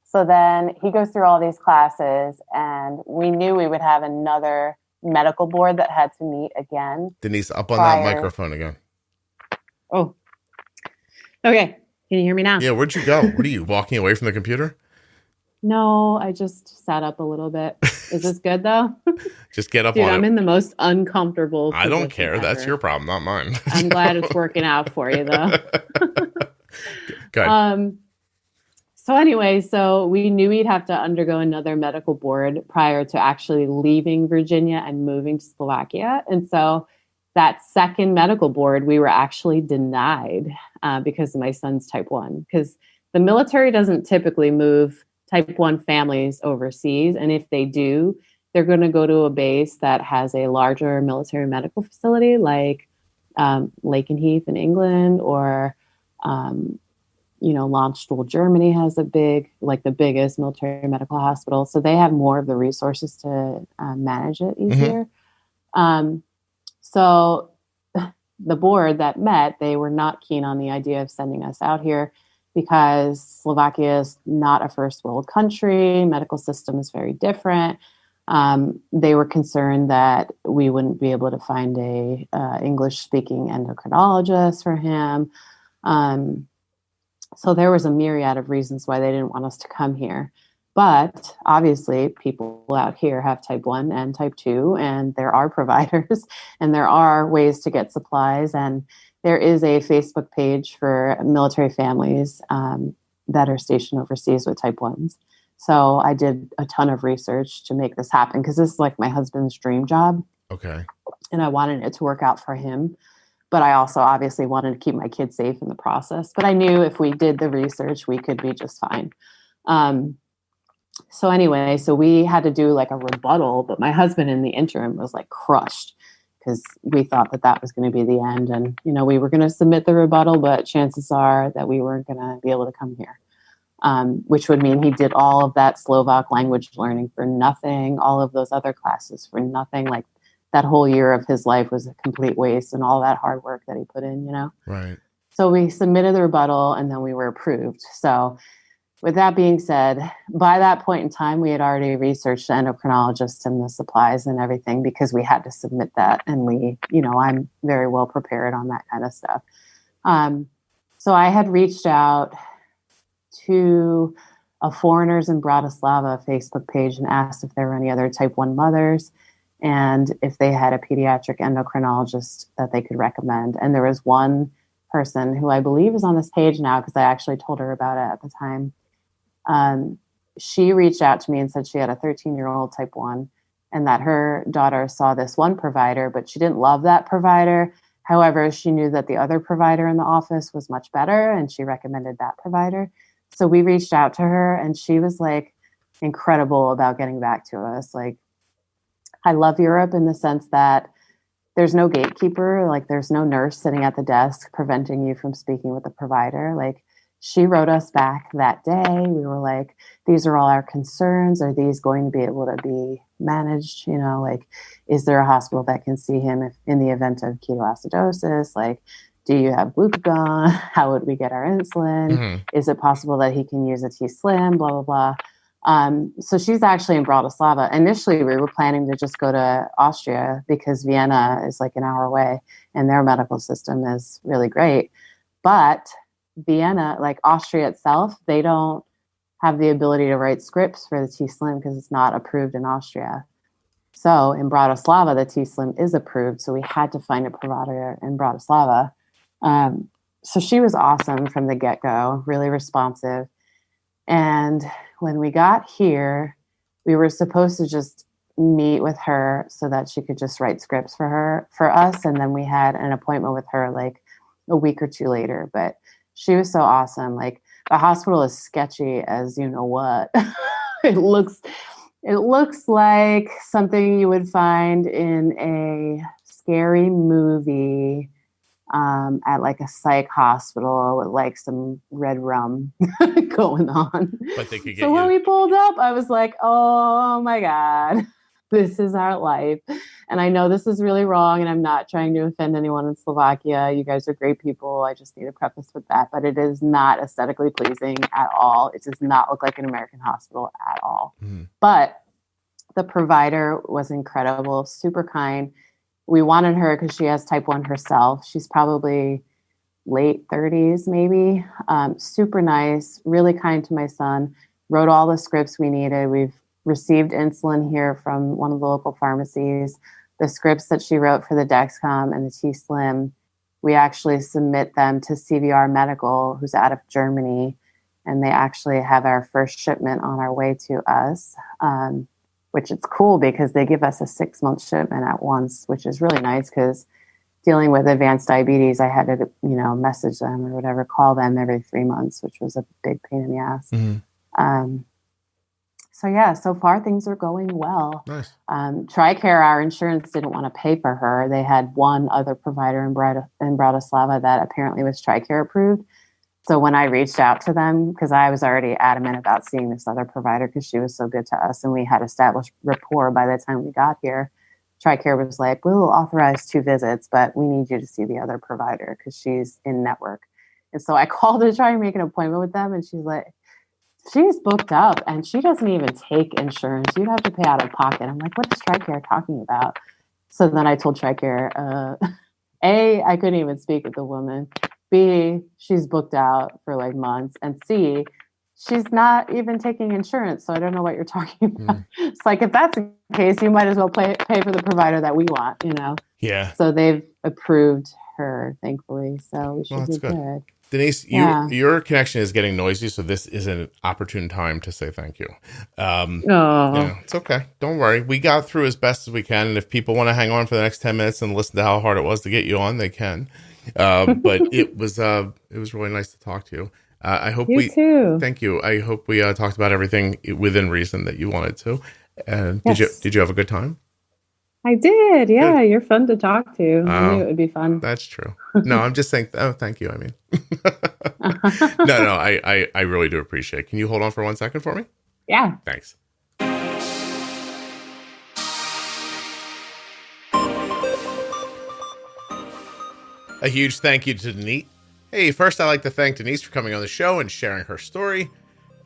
So then he goes through all these classes, and we knew we would have another medical board that had to meet again. Denise, up on that microphone again. Oh, okay. Can you hear me now? Yeah, where'd you go? What are you, walking away from the computer? No, I just sat up a little bit. Is this good though? Just get up Dude, on I'm it. in the most uncomfortable I don't care. That's your problem, not mine. I'm glad it's working out for you though. Good. So anyway, so we knew we'd have to undergo another medical board prior to actually leaving Virginia and moving to Slovakia. And so that second medical board, we were actually denied because of my son's type 1. Because the military doesn't typically move type 1 families overseas. And if they do, they're going to go to a base that has a larger military medical facility like Lakenheath in England, or, Landstuhl, Germany has the biggest military medical hospital. So they have more of the resources to manage it easier. Mm-hmm. So the board that met, they were not keen on the idea of sending us out here because Slovakia is not a first world country. Medical system is very different. They were concerned that we wouldn't be able to find a English speaking endocrinologist for him. So there was a myriad of reasons why they didn't want us to come here. But obviously, people out here have type 1 and type 2, and there are providers, and there are ways to get supplies. And there is a Facebook page for military families that are stationed overseas with type 1s. So I did a ton of research to make this happen because this is like my husband's dream job. Okay. And I wanted it to work out for him. But I also obviously wanted to keep my kids safe in the process. But I knew if we did the research, we could be just fine. So anyway, so we had to do like a rebuttal, but my husband in the interim was like crushed because we thought that was going to be the end. And, we were going to submit the rebuttal, but chances are that we weren't going to be able to come here, which would mean he did all of that Slovak language learning for nothing, all of those other classes for nothing. Like that whole year of his life was a complete waste, and all that hard work that he put in, Right. So we submitted the rebuttal and then we were approved. So with that being said, by that point in time, we had already researched the endocrinologist and the supplies and everything because we had to submit that. And I'm very well prepared on that kind of stuff. So I had reached out to a Foreigners in Bratislava Facebook page and asked if there were any other type 1 mothers and if they had a pediatric endocrinologist that they could recommend. And there was one person who I believe is on this page now, because I actually told her about it at the time. She reached out to me and said she had a 13-year-old type 1 and that her daughter saw this one provider, but she didn't love that provider. However, she knew that the other provider in the office was much better, and she recommended that provider. So we reached out to her, and she was like incredible about getting back to us. Like, I love Europe in the sense that there's no gatekeeper, like there's no nurse sitting at the desk preventing you from speaking with the provider. Like, she wrote us back that day. We were like, these are all our concerns. Are these going to be able to be managed? You know, like, is there a hospital that can see him if in the event of ketoacidosis? Like, do you have glucagon? How would we get our insulin? Mm-hmm. Is it possible that he can use a T-Slim? Blah, blah, blah. So she's actually in Bratislava. Initially, we were planning to just go to Austria because Vienna is like an hour away and their medical system is really great. But Vienna, like Austria itself, they don't have the ability to write scripts for the T-Slim because it's not approved in Austria. So in Bratislava, the T-Slim is approved. So we had to find a provider in Bratislava. So she was awesome from the get-go, really responsive. And when we got here, we were supposed to just meet with her so that she could just write scripts for us. And then we had an appointment with her like a week or two later. But she was so awesome. Like, the hospital is sketchy as you know what. It looks like something you would find in a scary movie at like a psych hospital with like some red rum going on. But they could get so when we pulled up, I was like, oh my God, this is our life. And I know this is really wrong, and I'm not trying to offend anyone in Slovakia. You guys are great people. I just need to preface with that. But it is not aesthetically pleasing at all. It does not look like an American hospital at all. Mm-hmm. But the provider was incredible, super kind. We wanted her because she has type 1 herself. She's probably late 30s, maybe. Super nice, really kind to my son. Wrote all the scripts we needed. We've received insulin here from one of the local pharmacies. The scripts that she wrote for the Dexcom and the T-Slim, we actually submit them to CVR Medical, who's out of Germany, and they actually have our first shipment on our way to us, which is cool because they give us a 6-month shipment at once, which is really nice because dealing with advanced diabetes, I had to, message them or whatever, call them every 3 months, which was a big pain in the ass. Mm-hmm. So yeah, so far things are going well. Nice. TRICARE, our insurance didn't want to pay for her. They had one other provider in Bratislava that apparently was TRICARE approved. So when I reached out to them, because I was already adamant about seeing this other provider because she was so good to us and we had established rapport by the time we got here, TRICARE was like, we'll authorize 2 visits, but we need you to see the other provider because she's in network. And so I called to try and make an appointment with them, and she's like, she's booked up and she doesn't even take insurance. You'd have to pay out of pocket. I'm like, what is TRICARE talking about? So then I told TRICARE, A, I couldn't even speak with the woman. B, she's booked out for like months. And C, she's not even taking insurance. So I don't know what you're talking about. It's like, if that's the case, you might as well pay for the provider that we want, Yeah. So they've approved her, thankfully. So we should be good. Denise, your connection is getting noisy, so this is an opportune time to say thank you. It's okay. Don't worry. We got through as best as we can, and if people want to hang on for the next 10 minutes and listen to how hard it was to get you on, they can. But it was really nice to talk to you. I hope you too. Thank you. I hope we talked about everything within reason that you wanted to. And yes. Did you have a good time? I did. Yeah, Good. You're fun to talk to. I knew it would be fun. That's true. No, I'm just saying. Oh, thank you. I mean, no. I really do appreciate it. Can you hold on for 1 second for me? Yeah. Thanks. A huge thank you to Denise. Hey, first I'd like to thank Denise for coming on the show and sharing her story.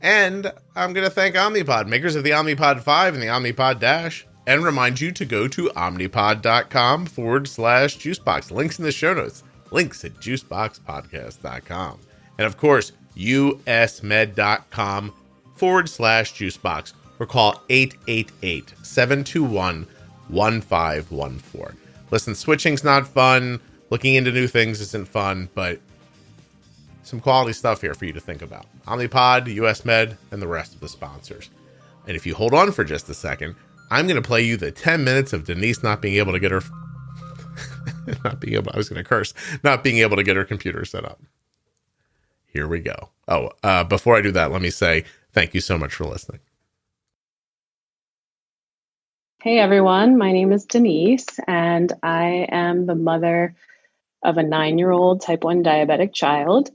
And I'm going to thank Omnipod, makers of the Omnipod 5 and the Omnipod DASH, and remind you to go to omnipod.com/juicebox. Links in the show notes. Links at juiceboxpodcast.com. And of course, usmed.com/juicebox, or call 888-721-1514. Listen, switching's not fun. Looking into new things isn't fun, but some quality stuff here for you to think about. Omnipod, US Med, and the rest of the sponsors. And if you hold on for just a second, I'm going to play you the 10 minutes of Denise not being able to get her not being able to get her computer set up. Here we go. Before I do that, let me say thank you so much for listening. Hey everyone, my name is Denise, and I am the mother of a 9-year-old type 1 diabetic child.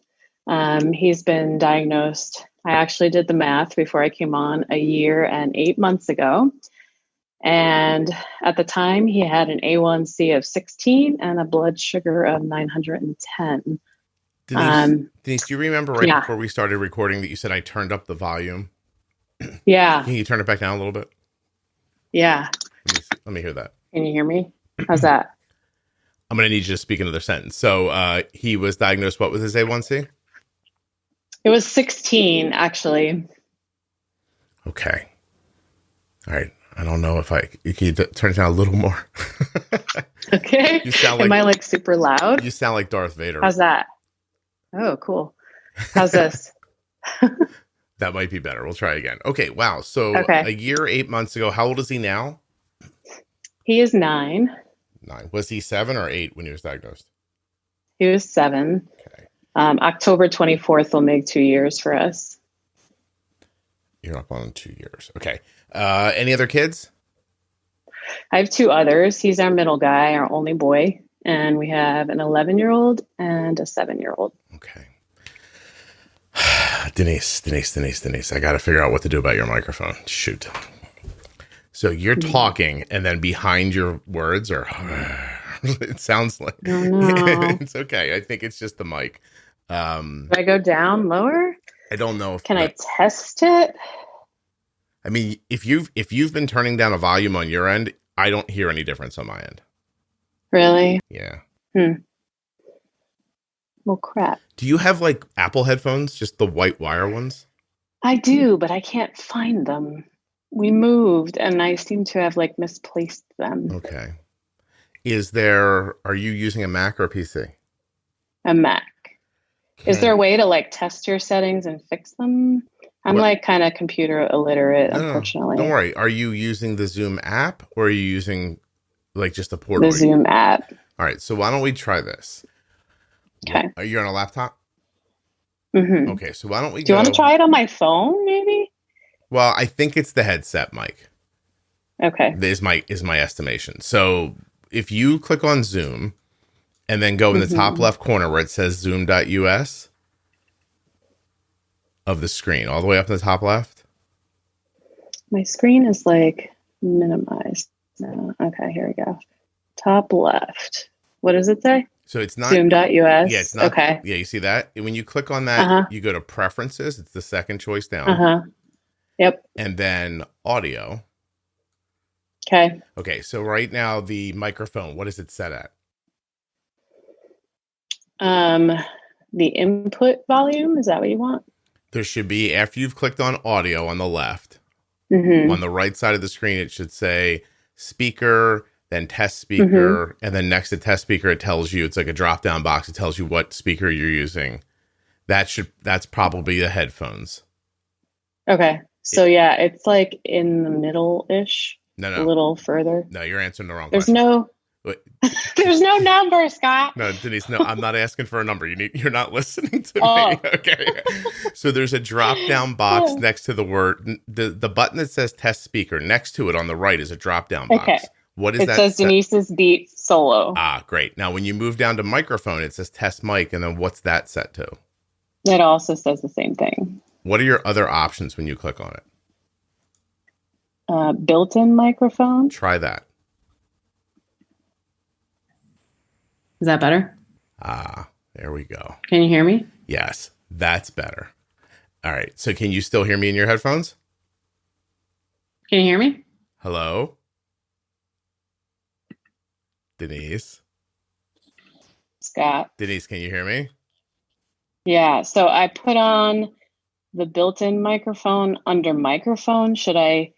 He's been diagnosed, I actually did the math before I came on, a year and 8 months ago. And at the time, he had an A1C of 16 and a blood sugar of 910. Denise, do you remember before we started recording that you said I turned up the volume? Yeah. Can you turn it back down a little bit? Yeah. Let me hear that. Can you hear me? How's that? I'm going to need you to speak another sentence. So he was diagnosed, what was his A1C? It was 16, actually. Okay. All right. I don't know if can you turn it down a little more? Okay. Am I like super loud? You sound like Darth Vader. How's that? Oh, cool. How's this? That might be better. We'll try again. Okay. Wow. So a year, 8 months ago, how old is he now? He is 9. 9. Was he 7 or 8 when he was diagnosed? He was 7. Okay. October 24th will make 2 years for us. You're up on 2 years. Okay. Any other kids? I have 2 others. He's our middle guy, our only boy. And we have an 11-year-old and a 7-year-old. Okay. Denise. I got to figure out what to do about your microphone. Shoot. So you're talking, and then behind your words are, it sounds like, it's okay. I think it's just the mic. Do I go down lower? I don't know. Can I test it? I mean, if you've been turning down a volume on your end, I don't hear any difference on my end. Really? Yeah. Well, crap. Do you have like Apple headphones, just the white wire ones? I do, but I can't find them. We moved, and I seem to have like misplaced them. Okay. Are you using a Mac or a PC? A Mac. Okay. Is there a way to like test your settings and fix them? I'm like kind of computer illiterate, unfortunately. Don't worry. Are you using the Zoom app, or are you using like just a portal? The Zoom app. All right. So why don't we try this? Okay. Are you on a laptop? Mm-hmm. Okay. So why don't we Do you want to try it on my phone, maybe? Well, I think it's the headset mic. Okay. Is my estimation. So if you click on Zoom and then go in the top left corner where it says zoom.us of the screen, all the way up in the top left. My screen is like minimized now. Okay, here we go. Top left. What does it say? So it's not zoom.us. Yeah, it's not. Okay. Yeah, you see that? When you click on that, you go to preferences. It's the second choice down. Yep. And then audio. Okay. Okay, so right now the microphone, what is it set at? The input volume, is that what you want? There should be, after you've clicked on audio on the left, on the right side of the screen, it should say speaker, then test speaker, and then next to test speaker, it tells you, it's like a drop-down box. It tells you what speaker you're using. That's probably the headphones. Okay. So yeah, it's like in the middle-ish. No. A little further. No, you're answering the wrong question. There's no number, Scott. No, Denise, no, I'm not asking for a number. You're not listening to me. Okay. So there's a drop-down box next to the word, the button that says test speaker. Next to it on the right is a drop-down box. Okay. What is that? It says Denise's Beat Solo. Ah, great. Now, when you move down to microphone, it says test mic, and then what's that set to? It also says the same thing. What are your other options when you click on it? Built-in microphone. Try that. Is that better? There we go. Can you hear me? Yes, that's better. All right. So can you still hear me in your headphones? Can you hear me? Hello? Denise? Scott? Denise, can you hear me? Yeah. So I put on the built-in microphone under microphone. Should I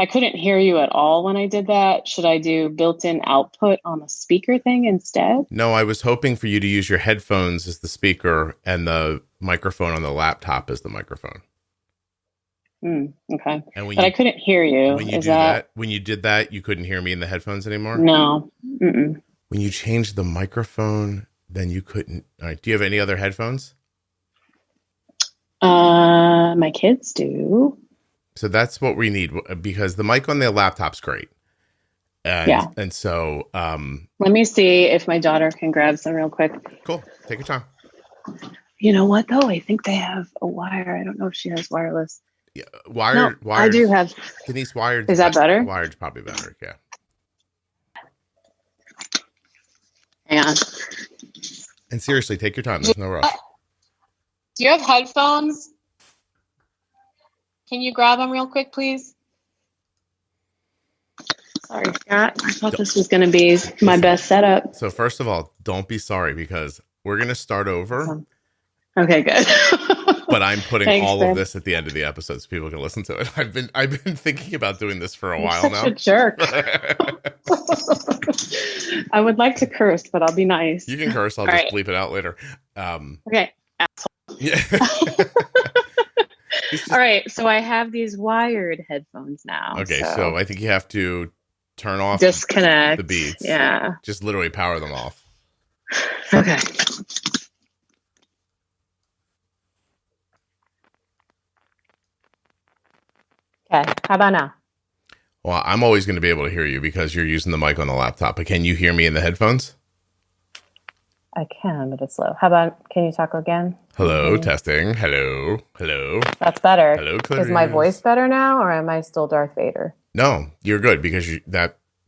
I couldn't hear you at all when I did that. Should I do built-in output on the speaker thing instead? No, I was hoping for you to use your headphones as the speaker and the microphone on the laptop as the microphone. Okay. But I couldn't hear you. When you did that, you couldn't hear me in the headphones anymore? No. Mm-mm. When you changed the microphone, then you couldn't. All right. Do you have any other headphones? My kids do. So that's what we need, because the mic on the laptop's great. And so let me see if my daughter can grab some real quick. Cool. Take your time. You know what though? I think they have a wire. I don't know if she has wireless. Yeah, wired. I do have. Denise, wired. Is that better? Wired's probably better. Yeah. Hang on. And seriously, take your time. There's no rush. Do you have headphones? Can you grab them real quick, please? Sorry, Scott. I thought this was going to be my best setup. So first of all, don't be sorry, because we're going to start over. Okay, good. But I'm putting all of this at the end of the episode so people can listen to it. I've been thinking about doing this for a while now. Such a jerk. I would like to curse, but I'll be nice. You can curse. I'll just bleep it out later. Okay, asshole. Yeah. All right, so I have these wired headphones now. Okay, so I think you have to turn off, disconnect the beats. Yeah. Just literally power them off. Okay. Okay, how about now? Well, I'm always going to be able to hear you because you're using the mic on the laptop. But can you hear me in the headphones? I can, but it's low. How about, can you talk again? Hello, testing. Hello. That's better. Hello, Clarice. Is my voice better now, or am I still Darth Vader? No, you're good, because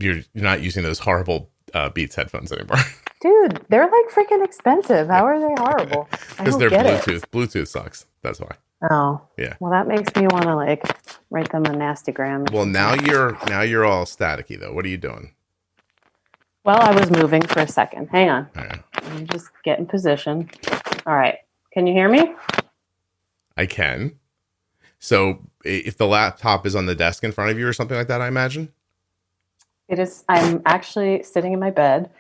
you're not using those horrible Beats headphones anymore. Dude, they're like freaking expensive. How are they horrible? Because they're Bluetooth. Bluetooth sucks. That's why. Oh. Yeah. Well, that makes me want to like write them a nasty gram. Well, now you're all staticky though. What are you doing? Well, I was moving for a second. Hang on. Right. Let me just get in position. All right. Can you hear me? I can. So if the laptop is on the desk in front of you or something like that, I imagine? It is. I'm actually sitting in my bed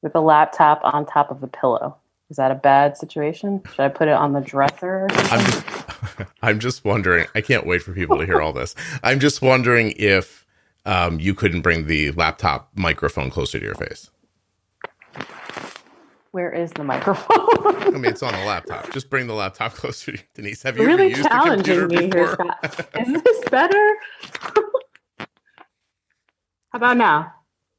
with a laptop on top of a pillow. Is that a bad situation? Should I put it on the dresser or something? I'm just wondering. I can't wait for people to hear all this. I'm just wondering if you couldn't bring the laptop microphone closer to your face. Where is the microphone? I mean, it's on the laptop. Just bring the laptop closer to you. Denise, have you really ever used a computer me before? Here, Scott. Is this better? How about now?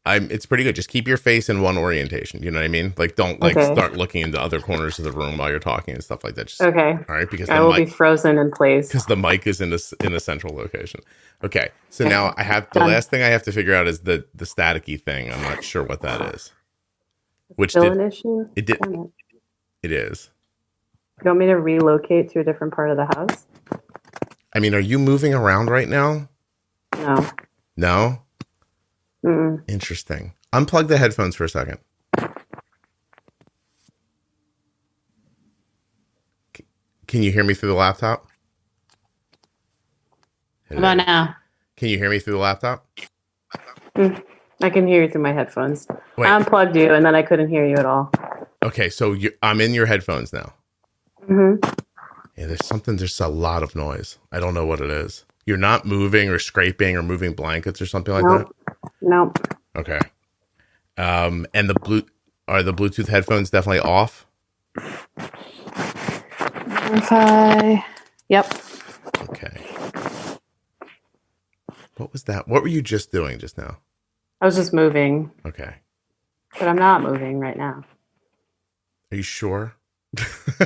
It's pretty good. Just keep your face in one orientation. You know what I mean? Like, don't start looking into other corners of the room while you're talking and stuff like that. Just, okay. All right. Because I will be frozen in place because the mic is in a central location. Okay. So now I have the last thing I have to figure out is the staticky thing. I'm not sure what that is. Which still an issue? It did. It is. You want me to relocate to a different part of the house? I mean, are you moving around right now? No. No? Mm-mm. Interesting. Unplug the headphones for a second. Can you hear me through the laptop? Hello? How about now? Can you hear me through the laptop? I can hear you through my headphones. Wait. I unplugged you, and then I couldn't hear you at all. Okay, so I'm in your headphones now. Mm-hmm. Yeah, there's a lot of noise. I don't know what it is. You're not moving or scraping or moving blankets or something like that? Nope. Okay. And are the Bluetooth headphones definitely off? Yep. Okay. What was that? What were you just doing just now? I was just moving. Okay. But I'm not moving right now. Are you sure?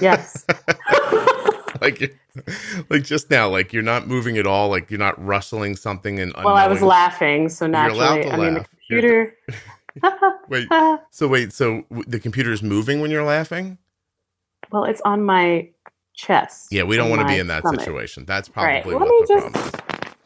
Yes. like just now, like you're not moving at all, like you're not rustling something and well, I was laughing, so naturally, I mean, the computer. So the computer's moving when you're laughing? Well, it's on my chest. Yeah, we don't want to be in that situation. That's probably right. what the problem is.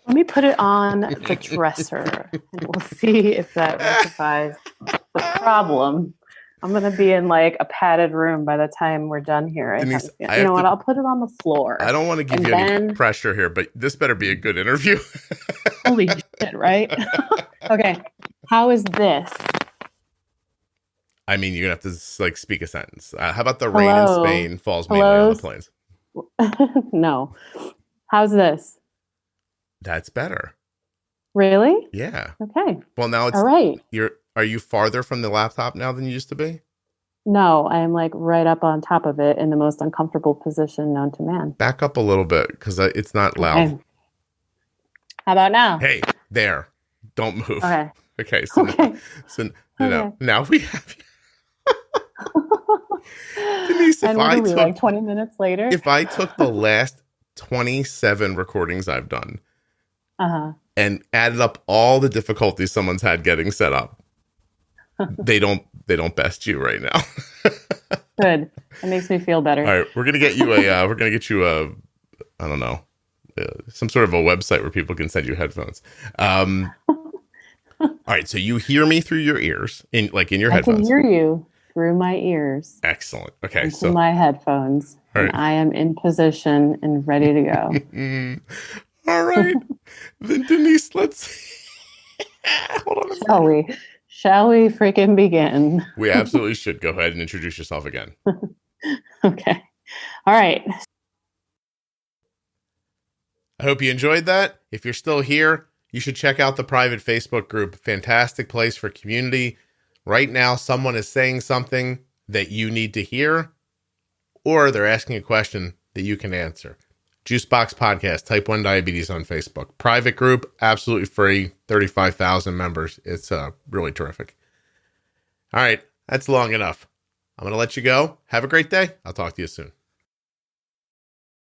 Let me put it on the dresser, and we'll see if that rectifies the problem. I'm going to be in like a padded room by the time we're done here. Denise, you know what? I'll put it on the floor. I don't want to give you any pressure here, but this better be a good interview. Holy shit, right? Okay. How is this? I mean, you're going to have to like speak a sentence. How about the rain in Hello? Spain falls mainly on the plains? No. How's this? That's better. Really? Yeah. Okay. Well, now it's all right. Are you farther from the laptop now than you used to be? No, I'm like right up on top of it in the most uncomfortable position known to man. Back up a little bit because it's not loud. Okay. How about now? Hey, there. Don't move. Okay. Okay. So, Okay. Now we have Denise, and what are we, like 20 minutes later? If I took the last 27 recordings I've done and added up all the difficulties someone's had getting set up, they don't best you right now. Good. It makes me feel better. All right, we're gonna get you a I don't know, some sort of a website where people can send you headphones. All right, so you hear me through your ears in your headphones. I can hear you through my ears. Excellent. Okay, into my headphones. All right. And I am in position and ready to go. All right, then Denise, let's hold on. Shall we freaking begin? We absolutely should. Go ahead and introduce yourself again. Okay. All right. I hope you enjoyed that. If you're still here, you should check out the private Facebook group. Fantastic place for community. Right now, someone is saying something that you need to hear, or they're asking a question that you can answer. Juicebox Podcast, Type 1 Diabetes on Facebook. Private group, absolutely free, 35,000 members. It's really terrific. All right, that's long enough. I'm going to let you go. Have a great day. I'll talk to you soon.